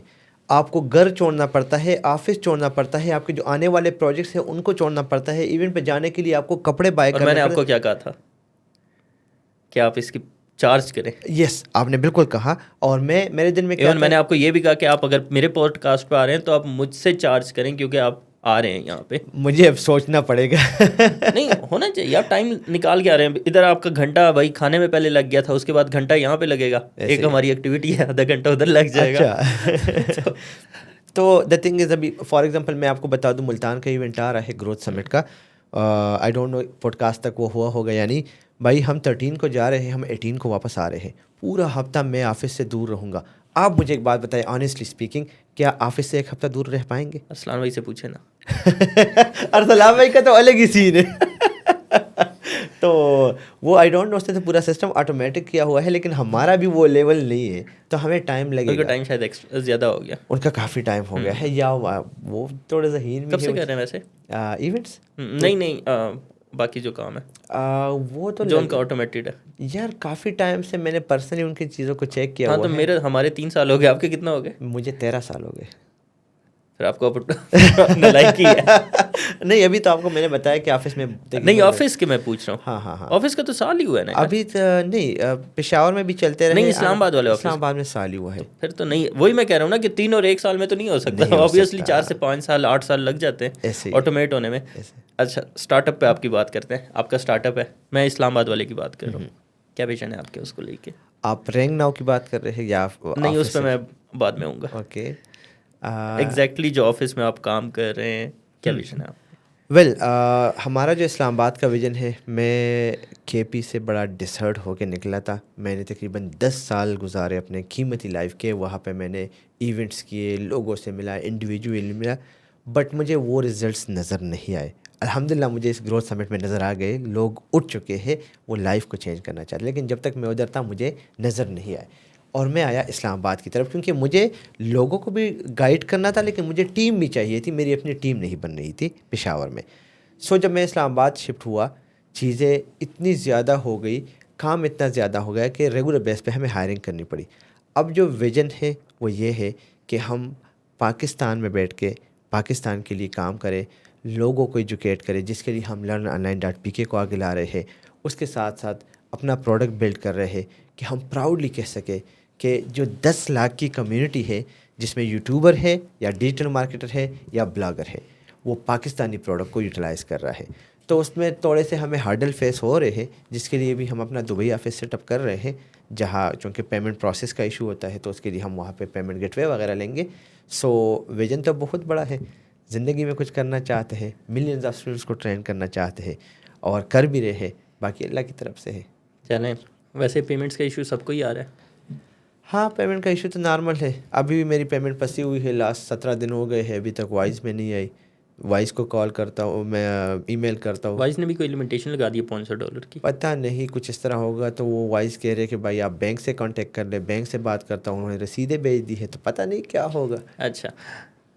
آپ کو گھر چھوڑنا پڑتا ہے, آفس چھوڑنا پڑتا ہے, آپ کے جو آنے والے پروجیکٹس ہیں ان کو چھوڑنا پڑتا ہے, ایونٹ پہ جانے کے لیے آپ کو کپڑے بائی کرنے. میں نے آپ کو کیا کہا تھا کہ آپ اس کی چارج کریں. یس, آپ نے بالکل کہا, اور میرے دن میں ایون میں نے آپ کو یہ بھی کہا کہ آپ اگر میرے پوڈ کاسٹ پہ آ رہے ہیں تو آپ مجھ سے چارج کریں, کیونکہ آپ آ رہے ہیں یہاں پہ. مجھے اب سوچنا پڑے گا. نہیں ہونا چاہیے, آپ ٹائم نکال کے آ رہے ہیں. ادھر آپ کا گھنٹہ بھائی کھانے میں پہلے لگ گیا تھا, اس کے بعد گھنٹہ یہاں پہ لگے گا, ایک ہماری ایکٹیویٹی ہے, آدھا گھنٹہ ادھر لگ جائے گا. تو دا تھنگ از, ابھی فار ایگزامپل میں آپ کو بتا دوں, ملتان کا ایونٹ آ رہا ہے گروتھ سمٹ کا. I don't know podcast تک وہ ہوا ہوگا یا نہیں. بھائی ہم 13 کو جا رہے ہیں, ہم 18 کو واپس آ رہے ہیں. پورا ہفتہ میں آفس سے دور رہوں گا. آپ مجھے ایک بات بتائیں, آنیسٹلی اسپیکنگ, کیا آفس سے ایک ہفتہ دور رہ پائیں گے؟ ارسلان بھائی سے پوچھے نا. ارسلان بھائی کا تو الگ ہی سین ہے. تو وہ آئی ڈونٹ نو, اس نے تو پورا سسٹم آٹومیٹک کیا ہوا ہے, لیکن ہمارا بھی وہ لیول نہیں ہے, تو ہمیں ٹائم لگے گا. ٹائم شاید زیادہ ہو گیا, ان کا کافی ٹائم ہو گیا ہے, یا وہ تھوڑے ذہین کب سے کر رہے ہیں ویسے ایونٹس. نہیں باقی جو کام ہے وہ تو جو ان کا آٹومیٹڈ ہے. یار کافی ٹائم سے میں نے پرسنلی ان کی چیزوں کو چیک کیا ہوا ہے. تو ہمارے 3 سال ہو گئے, آپ کے کتنا ہو گئے؟ مجھے 13 سال ہو گئے. پھر آپ کو نالائکی ہے. نہیں, ابھی تو آپ کو میں نے بتایا کہ آفس میں نہیں, آفس کے میں پوچھ رہا ہوں. ہاں, آفس کا تو سال ہی ہوا ہے نا ابھی. نہیں, پشاور میں بھی چلتے رہے. نہیں, اسلام آباد والے اسلام آباد میں سال ہی ہوا ہے. پھر تو نہیں, وہی میں کہہ رہا ہوں نا کہ 3 اور 1 سال میں تو نہیں ہو سکتا. آبویسلی 4 سے 5 سال 8 سال لگ جاتے ہیں آٹومیٹ ہونے میں. اچھا, اسٹارٹ اپ پہ آپ کی بات کرتے ہیں. آپ کا اسٹارٹ اپ ہے, میں اسلام آباد والے کی بات کر رہا ہوں. کیا ویژن ہے آپ کے اس کو لے کے؟ آپ رینک ناؤ کی بات کر رہے ہیں یا نہیں, اس پہ میں بعد میں ہوں گا. اوکے, ایگزیکٹلی جو آفس میں آپ کام کر رہے ہیں, کیا ویژن ہے آپ؟ ویل, ہمارا جو اسلام آباد کا ویژن ہے, میں کے پی سے بڑا ڈسہرٹ ہو کے نکلا تھا. میں نے تقریباً 10 سال گزارے اپنے قیمتی لائف کے. وہاں پہ میں نے ایونٹس کیے, لوگوں سے ملا, انڈیویجولی ملا, بٹ مجھے وہ رزلٹس نظر نہیں آئے. الحمدللہ مجھے اس گروتھ سمٹ میں نظر آ گئے, لوگ اٹھ چکے ہیں, وہ لائف کو چینج کرنا چاہتے, لیکن جب تک میں ادھر تھا مجھے نظر نہیں آئے. اور میں آیا اسلام آباد کی طرف, کیونکہ مجھے لوگوں کو بھی گائیڈ کرنا تھا, لیکن مجھے ٹیم بھی چاہیے تھی. میری اپنی ٹیم نہیں بن رہی تھی پشاور میں. سو جب میں اسلام آباد شفٹ ہوا, چیزیں اتنی زیادہ ہو گئی, کام اتنا زیادہ ہو گیا کہ ریگولر بیس پہ ہمیں ہائرنگ کرنی پڑی. اب جو ویژن ہے وہ یہ ہے کہ ہم پاکستان میں بیٹھ کے پاکستان کے لیے کام کریں, لوگوں کو ایجوکیٹ کریں, جس کے لیے ہم learn-online.pk کو آگے لا رہے ہیں. اس کے ساتھ ساتھ اپنا پروڈکٹ بلڈ کر رہے ہیں کہ ہم پراؤڈلی کہہ سکیں کہ جو 10 لاکھ کی کمیونٹی ہے, جس میں یوٹیوبر ہے یا ڈیجیٹل مارکیٹر ہے یا بلاگر ہے, وہ پاکستانی پروڈکٹ کو یوٹیلائز کر رہا ہے. تو اس میں تھوڑے سے ہمیں ہارڈل فیس ہو رہے ہیں, جس کے لیے بھی ہم اپنا دبئی آفس سیٹ اپ کر رہے ہیں, جہاں چونکہ پیمنٹ پروسیس کا ایشو ہوتا ہے, تو اس کے لیے ہم وہاں پہ پیمنٹ گیٹ وے وغیرہ لیں گے. سو ویژن تو بہت بڑا ہے, زندگی میں کچھ کرنا چاہتے ہیں, ملینز آف اسٹوڈنٹس کو ٹرین کرنا چاہتے ہیں, اور کر بھی رہے ہیں, باقی اللہ کی طرف سے ہے. چلیں, ویسے پیمنٹس کا ایشو سب کو ہی آ رہا ہے. ہاں, پیمنٹ کا ایشو تو نارمل ہے. ابھی بھی میری پیمنٹ پھنسی ہوئی ہے, لاسٹ 17 دن ہو گئے ہیں, ابھی تک وائس میں نہیں آئی. وائس کو کال کرتا ہوں, میں ای میل کرتا ہوں. وائس نے بھی کوئی لمیٹیشن لگا دی ہے $500 کی, پتہ نہیں کچھ اس طرح ہوگا. تو وہ وائس کہہ رہے کہ بھائی آپ بینک سے کانٹیکٹ کر لیں, بینک سے بات کرتا ہوں, انہوں نے رسیدیں بھیج دی ہے, تو پتہ نہیں کیا ہوگا. اچھا,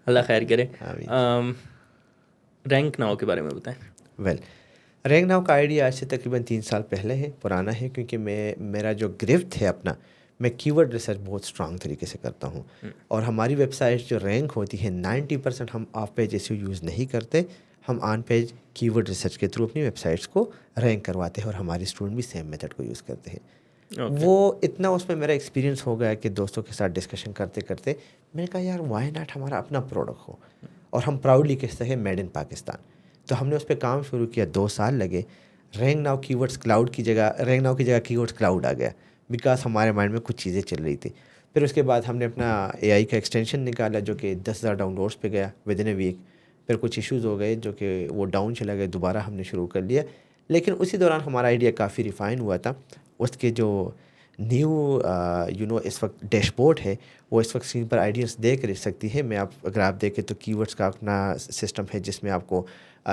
اللہ خیر کرے. رینک ناؤ کے بارے میں بتائیں. ویل, رینک ناؤ کا آئیڈیا آج سے تقریباً 3 سال پہلے ہے، پرانا ہے، کیونکہ میرا جو گرفت ہے اپنا، میں کی ورڈ ریسرچ بہت اسٹرانگ طریقے سے کرتا ہوں، اور ہماری ویب سائٹ جو رینک ہوتی ہے 90% ہم آف پیج ایسے یوز نہیں کرتے، ہم آن پیج کی ورڈ ریسرچ کے تھرو اپنی ویب سائٹس کو رینک کرواتے ہیں، اور ہمارے اسٹوڈنٹ بھی سیم میتھڈ کو یوز کرتے ہیں. وہ اتنا اس میں میرا ایکسپیرینس ہو گیا کہ دوستوں کے ساتھ ڈسکشن کرتے کرتے میں نے کہا یار وائی ناٹ ہمارا اپنا پروڈکٹ ہو، اور ہم پراؤڈلی کہتے ہیں میڈ ان پاکستان. تو ہم نے اس پہ کام شروع کیا، 2 سال لگے. Rank now key words cloud کی جگہ، رینک ناؤ کی جگہ کی ورڈس کلاؤڈ آ گیا، بیکاز ہمارے مائنڈ میں کچھ چیزیں چل رہی تھی. پھر اس کے بعد ہم نے اپنا اے آئی کا ایکسٹینشن نکالا جو کہ 10,000 ڈاؤن لوڈس پہ گیا ود ان اے ویک. پھر کچھ ایشوز ہو گئے جو کہ وہ ڈاؤن چلا گئے، دوبارہ ہم نے شروع کر لیا. لیکن اسی دوران ہمارا آئیڈیا کافی ریفائن ہوا تھا. اس کے جو نیو اس وقت ڈیش بورڈ ہے، وہ اس وقت اسکرین پر آئیڈیاز دیکھ سکتی ہے. میں اگر آپ دیکھیں تو کی ورڈس کا اپنا سسٹم ہے جس میں آپ کو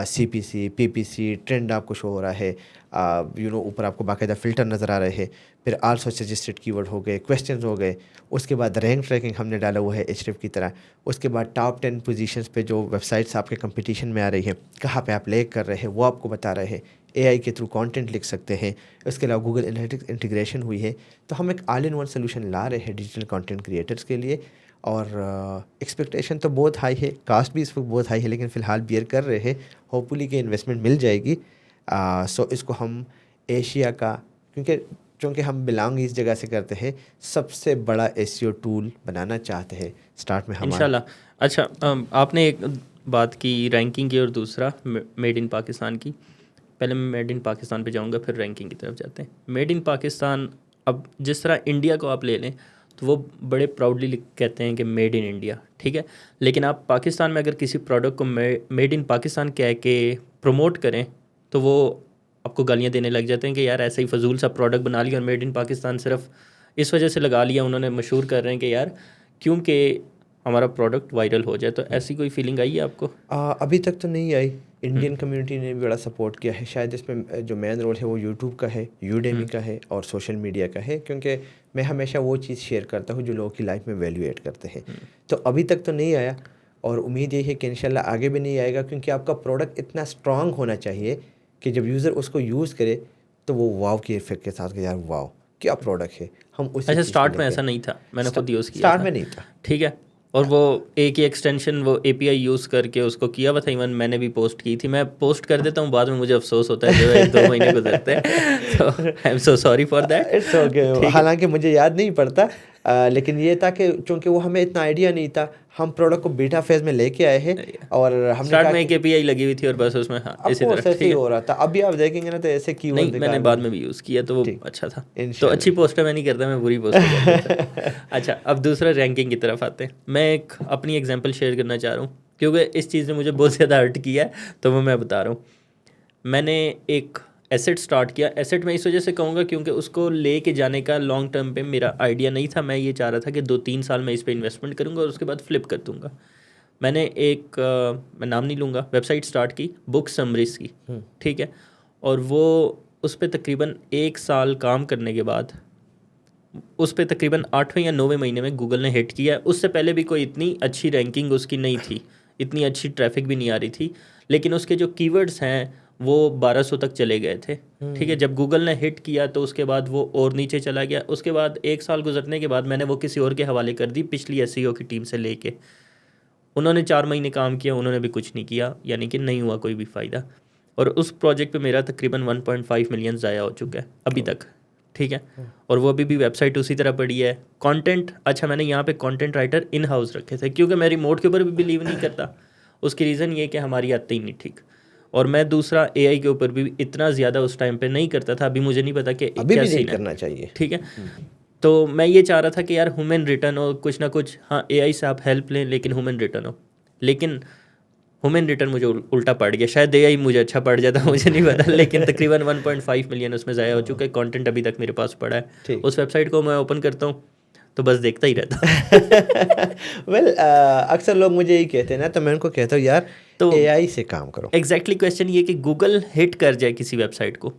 سی پی سی، پی پی سی، ٹرینڈ آپ کو شو ہو رہا ہے، اوپر آپ کو باقاعدہ فلٹر نظر آ رہے ہیں. پھر آلسو سجسٹڈ کی ورڈ ہو گئے، کویسچنز ہو گئے. اس کے بعد رینک ٹریکنگ ہم نے ڈالا ہوا ہے ایچ ریف کی طرح. اس کے بعد ٹاپ 10 پوزیشنز پہ جو ویب سائٹس آپ کے کمپٹیشن میں آ رہی ہیں، کہاں پہ آپ لیک کر رہے ہیں، وہ آپ کو بتا رہے ہیں. اے آئی کے تھرو کانٹینٹ لکھ سکتے ہیں. اس کے علاوہ گوگل انالیٹکس انٹیگریشن ہوئی ہے. تو ہم ایک آل ان ون سلوشن لا رہے ہیں ڈیجیٹل کانٹینٹ کریٹرز کے لیے. اور ایکسپیکٹیشن تو بہت ہائی ہے، کاسٹ بھی اس وقت بہت ہائی ہے، لیکن فی الحال بیئر کر رہے ہیں. ہوپ فلی کہ انویسٹمنٹ مل جائے گی. سو اس کو ہم ایشیا کا، چونکہ ہم بلانگ اس جگہ سے کرتے ہیں، سب سے بڑا ایس ای او ٹول بنانا چاہتے ہیں اسٹارٹ میں ہمارا. انشاءاللہ. اچھا، آپ نے ایک بات کی رینکنگ کی اور دوسرا میڈ ان پاکستان کی. پہلے میں میڈ ان پاکستان پہ جاؤں گا، پھر رینکنگ کی طرف جاتے ہیں. میڈ ان پاکستان، اب جس طرح انڈیا کو آپ لے لیں تو وہ بڑے پراؤڈلی کہتے ہیں کہ میڈ ان انڈیا، ٹھیک ہے. لیکن آپ پاکستان میں اگر کسی پروڈکٹ کو میڈ ان پاکستان کہہ کے پروموٹ کریں تو وہ آپ کو گالیاں دینے لگ جاتے ہیں کہ یار ایسا ہی فضول سا پروڈکٹ بنا لیا، اور میڈ ان پاکستان صرف اس وجہ سے لگا لیا انہوں نے، مشہور کر رہے ہیں کہ یار کیونکہ ہمارا پروڈکٹ وائرل ہو جائے. تو ایسی کوئی فیلنگ آئی ہے آپ کو؟ ابھی تک تو نہیں آئی. انڈین کمیونٹی نے بھی بڑا سپورٹ کیا ہے. شاید اس میں جو مین رول ہے وہ یوٹیوب کا ہے، یوڈیمی کا ہے، اور سوشل میڈیا کا ہے، کیونکہ میں ہمیشہ وہ چیز شیئر کرتا ہوں جو لوگوں کی لائف میں ویلیو ایڈ کرتے ہیں. تو ابھی تک تو نہیں آیا، اور امید یہ ہے کہ انشاءاللہ آگے بھی نہیں آئے گا، کیونکہ آپ کا پروڈکٹ اتنا اسٹرانگ ہونا چاہیے کہ جب یوزر اس کو یوز کرے تو وہ واو کی افیکٹ کے ساتھ کہ یار واو کیا پروڈکٹ ہے. ہم اسی اچھا، اسٹارٹ میں ایسا نہیں تھا، میں نے خود یوز کیا اسٹارٹ میں نہیں تھا، ٹھیک ہے. اور وہ ایک ہی ایکسٹینشن وہ اے پی آئی یوز کر کے اس کو کیا ہوا تھا. ایون میں نے بھی پوسٹ کی تھی. میں پوسٹ کر دیتا ہوں، بعد میں مجھے افسوس ہوتا ہے جب 1-2 مہینے گزرتے ہیں. تو I am so sorry for that. It's okay. حالانکہ مجھے یاد نہیں پڑتا، لیکن یہ تھا کہ چونکہ وہ ہمیں اتنا آئیڈیا نہیں تھا، ہم پروڈکٹ کو بیٹا فیز میں لے کے آئے ہیں، اور ہم نے اسٹارٹ میں ایک اے پی آئی لگی ہوئی تھی اور بس اس میں اسی طرح ایسے ہی ہو رہا تھا. ابھی آپ دیکھیں گے نا تو ایسے کی ورڈ نہیں، میں نے بعد میں بھی یوز کیا تو وہ اچھا تھا. تو اچھی پوسٹ میں نہیں کرتا، میں بری پوسٹ کرتا. اچھا، اب دوسرا رینکنگ کی طرف آتے ہیں. میں ایک اپنی ایگزامپل شیئر کرنا چاہ رہا ہوں کیونکہ اس چیز نے مجھے بہت زیادہ ہرٹ کیا ہے، تو وہ میں بتا رہا ہوں. میں نے ایک ایسٹ اسٹارٹ کیا. ایسٹ میں اس وجہ سے کہوں گا کیونکہ اس کو لے کے جانے کا لانگ ٹرم پہ میرا آئیڈیا نہیں تھا. میں یہ چاہ رہا تھا کہ 2-3 سال میں اس پہ انویسٹمنٹ کروں گا اور اس کے بعد فلپ کر دوں گا. میں نے ایک میں نام نہیں لوں گا، ویب سائٹ اسٹارٹ کی بک سمریز کی، ٹھیک ہے. اور وہ اس پہ تقریباً 1 سال کام کرنے کے بعد اس پہ تقریباً 8ویں یا 9ویں مہینے میں گوگل نے ہٹ کیا. اس سے پہلے بھی کوئی اتنی اچھی رینکنگ اس کی نہیں تھی، اتنی اچھی ٹریفک بھی نہیں آ رہی تھی. لیکن اس کے جو کی ورڈز ہیں وہ 1200 تک چلے گئے تھے، ٹھیک ہے. جب گوگل نے ہٹ کیا تو اس کے بعد وہ اور نیچے چلا گیا. اس کے بعد 1 سال گزرنے کے بعد میں نے وہ کسی اور کے حوالے کر دی، پچھلی ایس ای او کی ٹیم سے لے کے. انہوں نے 4 مہینے کام کیا، انہوں نے بھی کچھ نہیں کیا، یعنی کہ نہیں ہوا کوئی بھی فائدہ. اور اس پروجیکٹ پہ میرا تقریباً 1.5 ملین ضائع ہو چکا ہے ابھی تک، ٹھیک ہے. اور وہ ابھی بھی ویب سائٹ اسی طرح پڑی ہے. کانٹینٹ، اچھا میں نے یہاں پہ کانٹینٹ رائٹر ان ہاؤس رکھے تھے کیونکہ میں ریموٹ کے اوپر بھی بلیو نہیں کرتا. اس کی ریزن یہ کہ ہماری آتی ہی نہیں ٹھیک. اور میں دوسرا اے آئی کے اوپر بھی اتنا زیادہ اس ٹائم پہ نہیں کرتا تھا. ابھی مجھے نہیں پتا کہ ابھی کیا بھی نہیں سین ہے، کرنا چاہیے، ٹھیک ہے. تو میں یہ چاہ رہا تھا کہ یار ہیومن ریٹرن ہو کچھ نہ کچھ. ہاں اے آئی سے آپ ہیلپ لیں لیکن ہیومن ریٹرن ہو. لیکن ہیومن ریٹرن مجھے الٹا پڑ گیا. شاید اے آئی مجھے اچھا پڑ جاتا، مجھے نہیں پتا. لیکن تقریباً 1.5 ملین اس میں ضائع ہو چکا ہے. کانٹینٹ ابھی تک میرے پاس پڑا ہے. اس ویب سائٹ کو میں اوپن کرتا ہوں تو بس دیکھتا ہی رہتا. ویل اکثر لوگ مجھے یہی کہتے ہیں نا، تو میں ان کو کہتا ہوں یار تو اے آئی سے کام کرو. ایگزیکٹلی کویسچن یہ کہ گوگل ہٹ کر جائے کسی ویب سائٹ کو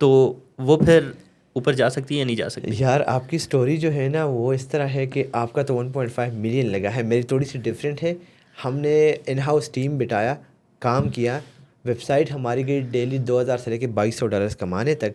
تو وہ پھر اوپر جا سکتی ہے یا نہیں جا سکتی؟ یار آپ کی سٹوری جو ہے نا وہ اس طرح ہے کہ آپ کا تو 1.5 ملین لگا ہے، میری تھوڑی سی ڈفرینٹ ہے. ہم نے ان ہاؤس ٹیم بٹایا، کام کیا، ویب سائٹ ہماری گئی ڈیلی 2000 سے لے کے $2200 کمانے تک.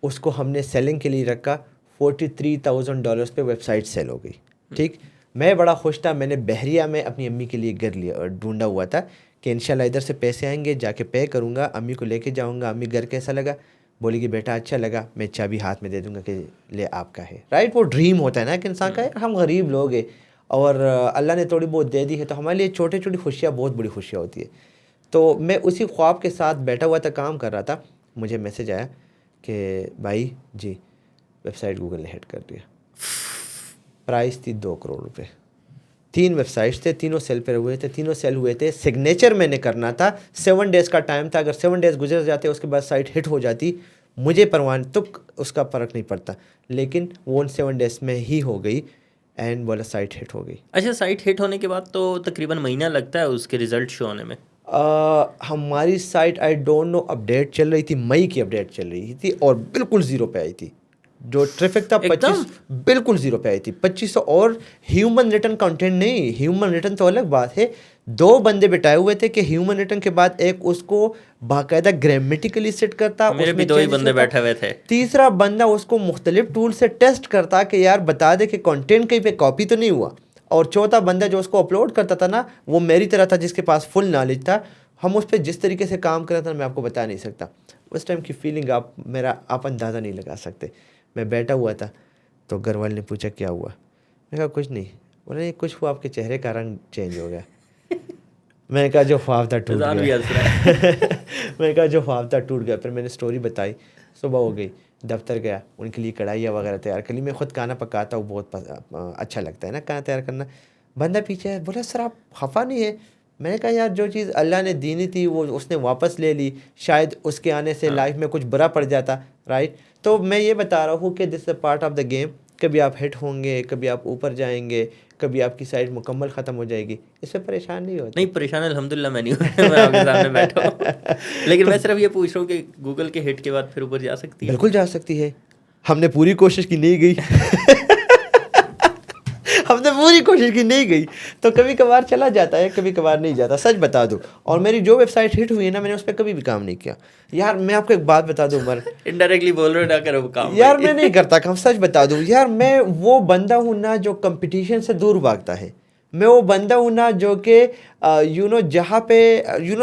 اس کو ہم نے سیلنگ کے لیے رکھا, $43,000 پہ ویب سائٹ سیل ہو گئی. ٹھیک, میں بڑا خوش تھا. میں نے بحریہ میں اپنی امی کے لیے گھر لیا اور ڈھونڈا ہوا تھا کہ انشاءاللہ ادھر سے پیسے آئیں گے, جا کے پے کروں گا, امی کو لے کے جاؤں گا. امی گھر کیسا لگا, بولی کہ بیٹا اچھا لگا, میں چابی ہاتھ میں دے دوں گا کہ لے آپ کا ہے. رائٹ, وہ ڈریم ہوتا ہے نا کہ انسان کا, ہم غریب لوگ ہیں اور اللہ نے تھوڑی بہت دے دی ہے, تو ہمارے لیے چھوٹی چھوٹی خوشیاں بہت بڑی خوشیاں ہوتی ہے. تو میں اسی خواب کے ساتھ بیٹھا ہوا تھا, کام کر رہا تھا. مجھے میسج آیا کہ بھائی جی ویب سائٹ گوگل نے ہیڈ کر دیا. پرائز تھی 2 کروڑ روپے. 3 ویب سائٹس تھے, تینوں سیل پہ ہوئے تھے, تینوں سیل ہوئے تھے. سگنیچر میں نے کرنا تھا, 7 ڈیز کا ٹائم تھا. اگر 7 ڈیز گزر جاتے اس کے بعد سائٹ ہٹ ہو جاتی, مجھے پروان تک اس کا فرق نہیں پڑتا. لیکن وہ ان 7 ڈیز میں ہی ہو گئی اینڈ بولا سائٹ ہٹ ہو گئی. اچھا, سائٹ ہٹ ہونے کے بعد تو تقریباً مہینہ لگتا ہے اس کے ریزلٹ شو ہونے میں. ہماری site I don't know update چل رہی تھی, مئی کی اپڈیٹ چل رہی تھی اور بالکل 0 پہ آئی تھی. جو ٹریفک تھا 25 بالکل 0 پہ آئی تھی, 2500. اور ہیومن ریٹن کنٹینٹ نہیں, ہیومن ریٹن تو الگ بات ہے. 2 بندے بٹائے ہوئے تھے کہ ہیومن ریٹن کے بعد ایک اس کو باقاعدہ گرامیٹیکلی سیٹ کرتا, میرے بھی 2 ہی بندے بیٹھے ہوئے تھے. تیسرا بندہ اس کو مختلف ٹول سے ٹیسٹ کرتا کہ یار بتا دے کہ کنٹینٹ کہیں پہ کاپی تو نہیں ہوا. اور چوتھا بندہ جو اس کو اپلوڈ کرتا تھا نا, وہ میری طرح تھا جس کے پاس فل نالج تھا. ہم اس پہ جس طریقے سے کام کر رہے تھے میں آپ کو بتا نہیں سکتا. اس ٹائم کی فیلنگ آپ اندازہ نہیں لگا سکتے. میں بیٹھا ہوا تھا تو گھر والے نے پوچھا کیا ہوا, میں کہا کچھ نہیں. بولے کچھ ہوا, آپ کے چہرے کا رنگ چینج ہو گیا. میں نے کہا جو خواب تھا ٹوٹ گیا. میں نے کہا جو خواب تھا ٹوٹ گیا. پھر میں نے اسٹوری بتائی. صبح ہو گئی, دفتر گیا, ان کے لیے کڑھائیاں وغیرہ تیار کر لی. میں خود کھانا پکاتا ہوں, بہت اچھا لگتا ہے نا کھانا تیار کرنا. بندہ پیچھے ہے, بولا سر آپ خفا نہیں ہے. میں نے کہا یار جو چیز اللہ نے دینی تھی وہ اس نے واپس لے لی, شاید اس کے آنے سے لائف میں کچھ برا پڑ جاتا. رائٹ, تو میں یہ بتا رہا ہوں کہ this is a part of the game. کبھی آپ ہٹ ہوں گے, کبھی آپ اوپر جائیں گے, کبھی آپ کی سائٹ مکمل ختم ہو جائے گی. اس سے پریشان نہیں ہوتا. نہیں پریشان الحمدللہ میں نہیں ہوں, میں آپ کے سامنے بیٹھا ہوں. لیکن میں صرف یہ پوچھ رہا ہوں کہ گوگل کے ہٹ کے بعد پھر اوپر جا سکتی ہے. بالکل جا سکتی ہے. ہم نے پوری کوشش کی, نہیں گئی. ہم نے پوری کوشش کی, نہیں گئی. تو کبھی کبھار چلا جاتا ہے, کبھی کبھار نہیں جاتا, سچ بتا دوں. اور میری جو ویب سائٹ ہٹ ہوئی ہے نا, میں نے اس پہ کبھی بھی کام نہیں کیا. یار میں آپ کو ایک بات بتا دوں عمر, انڈائریکٹلی بول رہے ہو نہ کرو کام. یار میں نہیں کرتا کام, سچ بتا دوں. یار میں وہ بندہ ہوں نا جو کمپٹیشن سے دور بھاگتا ہے. میں وہ بندہ ہوں نا جو کہ جہاں پہ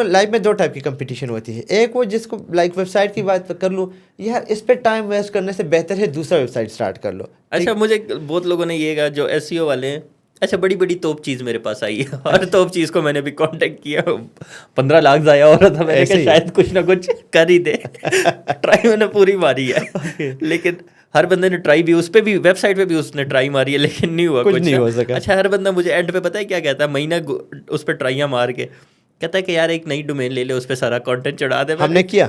لائف میں 2 ٹائپ کی کمپٹیشن ہوتی ہے. ایک وہ جس کو لائک ویب سائٹ کی بات کر لوں, یار اس پہ ٹائم ویسٹ کرنے سے بہتر ہے دوسرا ویب سائٹ اسٹارٹ کر لو. اچھا, مجھے بہت لوگوں نے یہ کہا جو SEO والے ہیں, اچھا بڑی بڑی توپ چیز میرے پاس آئی ہے, اور توپ چیز کو میں نے بھی کانٹیکٹ کیا, 15 لاکھ ضائع ہو رہا تھا. میں نے کہا شاید کچھ نہ کچھ کر ہی دے. ٹرائی میں نے پوری ماری ہے, لیکن ہر بندے نے ٹرائی بھی, اس پہ بھی ویب سائٹ پہ بھی اس نے ٹرائی ماری ہے, لیکن نہیں ہوا, کچھ نہیں ہو سکا. اچھا, ہر بندہ مجھے اینڈ پہ پتہ ہے کیا کہتا ہے, مہینہ اس پہ ٹرائیاں مار کے کہتا ہے کہ یار ایک نئی ڈومین لے لے, اس پہ سارا کانٹینٹ چڑھا دے. ہم نے کیا,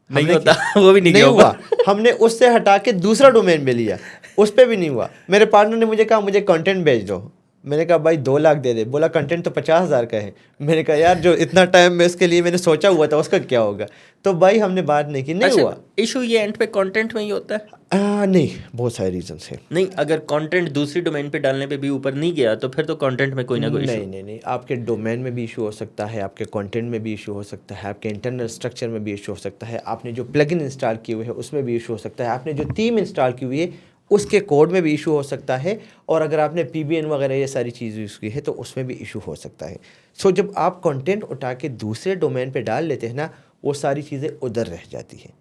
نہیں ہوتا, وہ بھی نہیں ہوا. ہم نے اس سے ہٹا کے دوسرا ڈومین میں لیا, اس پہ بھی نہیں ہوا. میرے پارٹنر نے مجھے کہا مجھے کنٹینٹ بھیج دو. میں نے کہا بھائی 2 لاکھ دے دے. بولا کنٹینٹ تو 50,000 کا ہے. میں نے کہا یار جو اتنا ٹائم میں اس کے لیے میں نے سوچا ہوا تھا اس کا کیا ہوگا. تو بھائی ہم نے بات نہیں کی, نہیں ہوا. ایشو یہ اینڈ پہ کانٹینٹ میں ہی ہوتا ہے. نہیں, بہت سارے ریزنس ہیں. نہیں, اگر کانٹینٹ دوسری ڈومین پہ ڈالنے پہ بھی اوپر نہیں گیا تو پھر تو کانٹینٹ میں کوئی نہ کوئی ایشو. نہیں, آپ کے ڈومین میں بھی ایشو ہو سکتا ہے, آپ کے کانٹینٹ میں بھی ایشو ہو سکتا ہے, آپ کے انٹرنل اسٹرکچر میں بھی ایشو ہو سکتا ہے, آپ نے جو پلگ ان انسٹال کیے ہوئے ہیں اس میں بھی ایشو ہو سکتا ہے, آپ نے جو تھیم انسٹال کی ہوئی ہے اس کے کوڈ میں بھی ایشو ہو سکتا ہے, اور اگر آپ نے PBN وغیرہ یہ ساری چیزیں یوز کی ہے تو اس میں بھی ایشو ہو سکتا ہے. سو جب آپ کنٹینٹ اٹھا کے دوسرے ڈومین پہ ڈال لیتے ہیں نا, وہ ساری چیزیں ادھر رہ جاتی ہیں.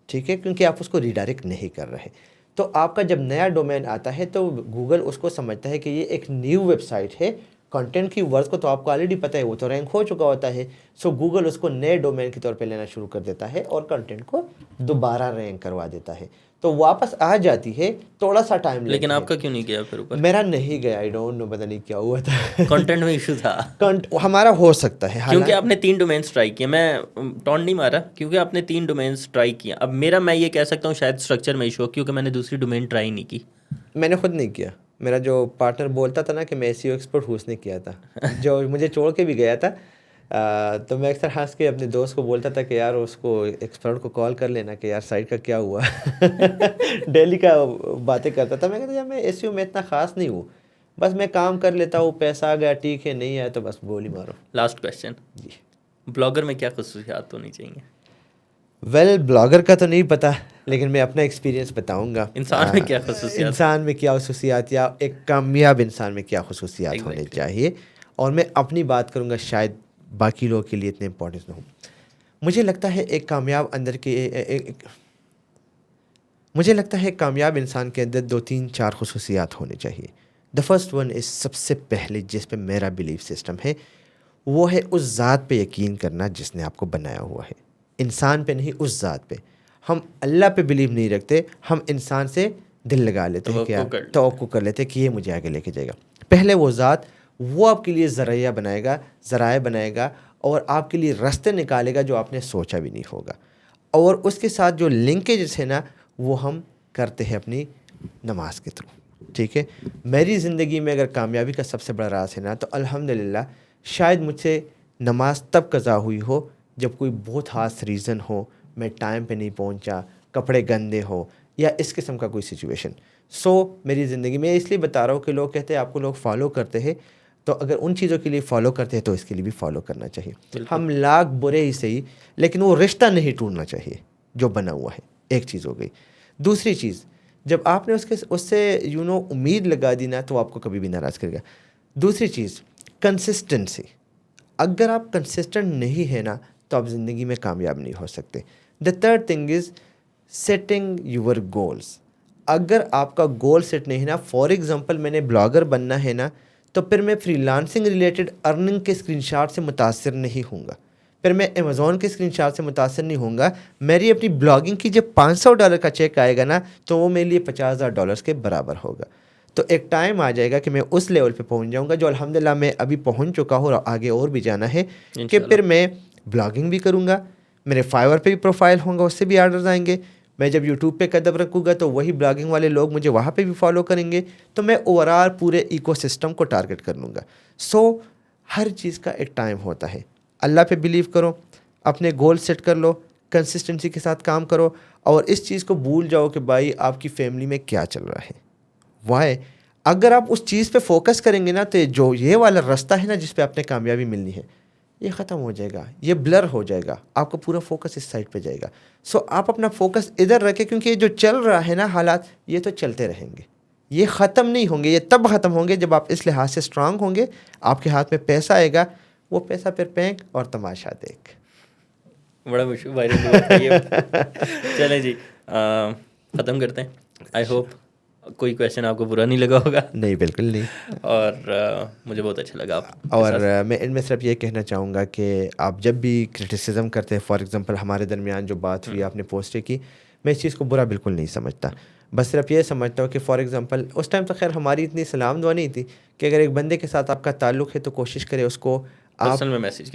ٹھیک ہے, کیونکہ آپ اس کو ریڈائریکٹ نہیں کر رہے. تو آپ کا جب نیا ڈومین آتا ہے تو گوگل اس کو سمجھتا ہے کہ یہ ایک نیو ویب سائٹ ہے. کنٹینٹ کی ورڈ کو تو آپ کو آلریڈی پتہ ہے, وہ تو رینک ہو چکا ہوتا ہے. سو گوگل اس کو نئے ڈومین کے طور پہ لینا شروع کر دیتا ہے اور کنٹینٹ کو دوبارہ رینک کروا دیتا ہے. تو واپس آ جاتی ہے, تھوڑا سا ٹائم لیتی ہے. لیکن آپ کا کیوں نہیں گیا پھر اوپر؟ میرا نہیں گیا, آئی ڈونٹ نو, پتہ نہیں کیا ہوا تھا. کنٹینٹ میں ایشو تھا. ہمارا ہو سکتا ہے کیونکہ آپ نے 3 ڈومینس ٹرائی کیے. میں ٹون نہیں مارا, کیونکہ آپ نے 3 ڈومینس ٹرائی کیا. اب میرا, میں یہ کہہ سکتا ہوں شاید اسٹرکچر میں ایشو, کیونکہ میں نے دوسری ڈومین ٹرائی نہیں کی. میں نے خود نہیں کیا. میرا جو پارٹنر بولتا تھا نا کہ میں SEO ایکسپرٹ ہوں, اس نے کیا تھا, جو مجھے چھوڑ کے بھی گیا تھا. تو میں اکثر ہنس کے اپنے دوست کو بولتا تھا کہ یار اس کو ایکسپرٹ کو کال کر لینا کہ یار سائٹ کا کیا ہوا. ڈیلی کا باتیں کرتا تھا. میں کہتا یار میں SEO میں اتنا خاص نہیں ہوں, بس میں کام کر لیتا ہوں, پیسہ آ گیا ٹھیک ہے, نہیں آیا تو بس گولی مارو. لاسٹ کویسچن, جی, بلاگر میں کیا خصوصیات ہونی چاہیے؟ ویل بلاگر کا تو نہیں پتہ، لیکن میں اپنا ایکسپیرینس بتاؤں گا. انسان میں کیا خصوصیات، انسان میں کیا خصوصیات، یا ایک کامیاب انسان میں کیا خصوصیات ہونے چاہیے. اور میں اپنی بات کروں گا، شاید باقی لوگوں کے لیے اتنے امپورٹنس نہ ہوں. مجھے لگتا ہے ایک کامیاب انسان کے اندر 2-3-4 خصوصیات ہونے چاہیے. دا فرسٹ ون از، سب سے پہلے جس پہ میرا بلیف سسٹم ہے وہ ہے اس ذات پہ یقین کرنا جس نے آپ کو بنایا ہوا ہے. انسان پہ نہیں، اس ذات پہ. ہم اللہ پہ بلیو نہیں رکھتے، ہم انسان سے دل لگا لیتے ہیں، کیا توقع کر لیتے ہیں کہ یہ مجھے آگے لے کے جائے گا. پہلے وہ ذات، وہ آپ کے لیے ذرائع بنائے گا اور آپ کے لیے راستے نکالے گا جو آپ نے سوچا بھی نہیں ہوگا. اور اس کے ساتھ جو لنکیجز ہے نا، وہ ہم کرتے ہیں اپنی نماز کے تھرو. ٹھیک ہے، میری زندگی میں اگر کامیابی کا سب سے بڑا راز ہے نا، تو الحمدللہ شاید مجھ سے نماز تب قضا ہوئی ہو جب کوئی بہت خاص ریزن ہو، میں ٹائم پہ نہیں پہنچا، کپڑے گندے ہو، یا اس قسم کا کوئی سچویشن. میری زندگی میں اس لیے بتا رہا ہوں کہ لوگ کہتے ہیں آپ کو لوگ فالو کرتے ہیں، تو اگر ان چیزوں کے لیے فالو کرتے ہیں تو اس کے لیے بھی فالو کرنا چاہیے. ہم لاکھ برے ہی صحیح، لیکن وہ رشتہ نہیں ٹوٹنا چاہیے جو بنا ہوا ہے. ایک چیز ہو گئی. دوسری چیز، جب آپ نے اس سے امید لگا دی نا، تو آپ کو کبھی بھی ناراض کرے گا. دوسری چیز، کنسسٹنسی. اگر آپ کنسسٹنٹ نہیں ہے نا، تو آپ زندگی میں کامیاب نہیں ہو سکتے. The third thing is setting your goals. اگر آپ کا گول سیٹ نہیں ہے نا، فار ایگزامپل میں نے بلاگر بننا ہے نا، تو پھر میں فری لانسنگ ریلیٹڈ ارننگ کے اسکرین شاٹ سے متاثر نہیں ہوں گا، پھر میں امیزون کے اسکرین شاٹ سے متاثر نہیں ہوں گا. میری اپنی بلاگنگ کی جب $500 کا چیک آئے گا نا، تو وہ میرے لیے $50,000 کے برابر ہوگا. تو ایک ٹائم آ جائے گا کہ میں اس لیول پہ پہنچ جاؤں گا، جو الحمدللہ میں ابھی پہنچ چکا ہوں، اور آگے اور بھی جانا ہے، کہ پھر میں بلاگنگ بھی کروں گا، میرے فائور پہ بھی پروفائل ہوں گا، اس سے بھی آرڈرز آئیں گے. میں جب یوٹیوب پہ قدم رکھوں گا تو وہی بلاگنگ والے لوگ مجھے وہاں پہ بھی فالو کریں گے. تو میں اوورآل پورے ایکو سسٹم کو ٹارگٹ کر لوں گا. ہر چیز کا ایک ٹائم ہوتا ہے. اللہ پہ بلیو کرو، اپنے گول سیٹ کر لو، کنسسٹنسی کے ساتھ کام کرو، اور اس چیز کو بھول جاؤ کہ بھائی آپ کی فیملی میں کیا چل رہا ہے. وائی؟ اگر آپ اس چیز پہ فوکس کریں گے نا، تو جو یہ والا راستہ ہے نا جس پہ آپ نے کامیابی ملنی ہے، یہ ختم ہو جائے گا، یہ بلر ہو جائے گا، آپ کا پورا فوکس اس سائڈ پہ جائے گا. آپ اپنا فوکس ادھر رکھیں، کیونکہ یہ جو چل رہا ہے نا حالات، یہ تو چلتے رہیں گے، یہ ختم نہیں ہوں گے. یہ تب ختم ہوں گے جب آپ اس لحاظ سے اسٹرانگ ہوں گے، آپ کے ہاتھ میں پیسہ آئے گا، وہ پیسہ پھر پینک اور تماشا دیکھ. بڑا مشہور وائرل ہوا تھا یہ. چلیں جی، ختم کرتے ہیں. آئی ہوپ کوئی کویشچن آپ کو برا نہیں لگا ہوگا. نہیں، بالکل نہیں. اور مجھے بہت اچھا لگا. اور میں ان میں صرف یہ کہنا چاہوں گا کہ آپ جب بھی کرٹیسزم کرتے ہیں، فار ایگزامپل ہمارے درمیان جو بات ہوئی، آپ نے پوسٹ کی، میں اس چیز کو برا بالکل نہیں سمجھتا. بس صرف یہ سمجھتا ہوں کہ فار ایگزامپل اس ٹائم تو خیر ہماری اتنی سلام دعا نہیں تھی کہ اگر ایک بندے کے ساتھ آپ کا تعلق ہے تو کوشش کرے اس کو آپ پرسنل میں میسج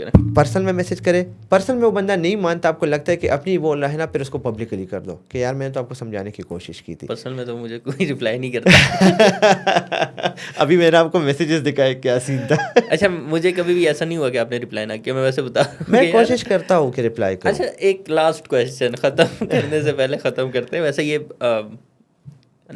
کریں. پرسنل میں وہ بندہ نہیں مانتا، آپ کو لگتا ہے کہ اپنی بول رہا ہے نا، پھر اس کو پبلکلی کر دو کہ یار میں نے تو آپ کو سمجھانے کی کوشش کی تھی. پرسنل میں تو مجھے کوئی رپلائی نہیں کرتا. ابھی میں نے آپ کو میسیجز دکھائے، کیا سین تھا. اچھا، مجھے کبھی بھی ایسا نہیں ہوا کہ آپ نے رپلائی نہ کیا. میں ویسے بتا، میں کوشش کرتا ہوں کہ رپلائی کروں. اچھا، ایک لاسٹ کویشچن ختم کرنے سے پہلے ختم کرتے ہیں. ویسے یہ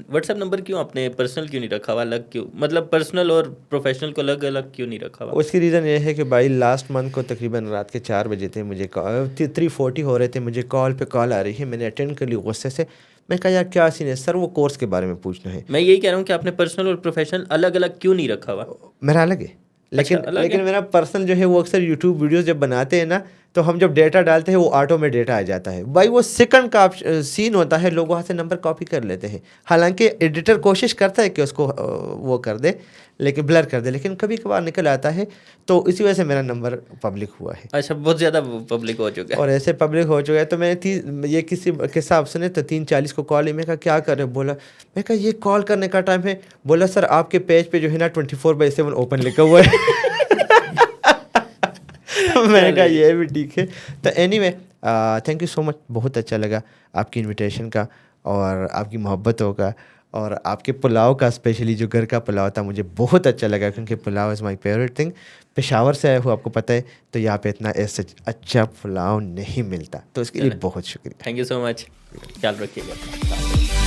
واٹس ایپ نمبر کیوں آپ نے پرسنل کیوں نہیں رکھا ہوا؟ الگ کیوں؟ مطلب پرسنل اور پروفیشنل کو الگ الگ کیوں نہیں رکھا ہوا؟ اس کی ریزن یہ ہے کہ بھائی لاسٹ منتھ کو تقریباً رات کے 4 بجے تھے، مجھے 3:40 ہو رہے تھے، مجھے کال پہ کال آ رہی ہے. میں نے اٹینڈ کر لی غصے سے. میں کہا یار کیا سین ہے سر؟ وہ کورس کے بارے میں پوچھنا ہے. میں یہی کہہ رہا ہوں کہ آپ نے پرسنل اور پروفیشنل الگ الگ کیوں نہیں رکھا ہوا؟ میرا الگ ہے، لیکن میرا پرسنل جو ہے وہ اکثر یوٹیوب ویڈیوز جب بناتے ہیں نا، تو ہم جب ڈیٹا ڈالتے ہیں وہ آٹو میں ڈیٹا آ جاتا ہے. بھائی وہ سیکنڈ کا سین ہوتا ہے، لوگ وہاں سے نمبر کاپی کر لیتے ہیں. حالانکہ ایڈیٹر کوشش کرتا ہے کہ اس کو وہ کر دے، لیکن بلر کر دے، لیکن کبھی کبھار نکل آتا ہے. تو اسی وجہ سے میرا نمبر پبلک ہوا ہے. اچھا، بہت زیادہ پبلک ہو چکا ہے. اور ایسے پبلک ہو چکا ہے. تو میں نے یہ کسی کے حساب سے تو 3:40 کو کال. میں کہا کیا کر رہے؟ بولا میں کہا یہ کال کرنے کا ٹائم ہے. بولا سر آپ کے پیج پہ جو ہے نا 24/7 اوپن لکھا ہوا ہے. میں نے کہا یہ بھی ٹھیک ہے. تو anyway thank you so much. بہت اچھا لگا آپ کی انویٹیشن کا، اور آپ کی محبتوں کا، اور آپ کے پلاؤ کا. اسپیشلی جو گھر کا پلاؤ تھا مجھے بہت اچھا لگا، کیونکہ پلاؤ از مائی فیوریٹ تھنگ. پشاور سے آیا ہوں، آپ کو پتہ ہے، تو یہاں پہ اتنا ایسا اچھا پلاؤ نہیں ملتا، تو اس کے لیے بہت شکریہ. تھینک یو سو مچ. خیال رکھیے گا.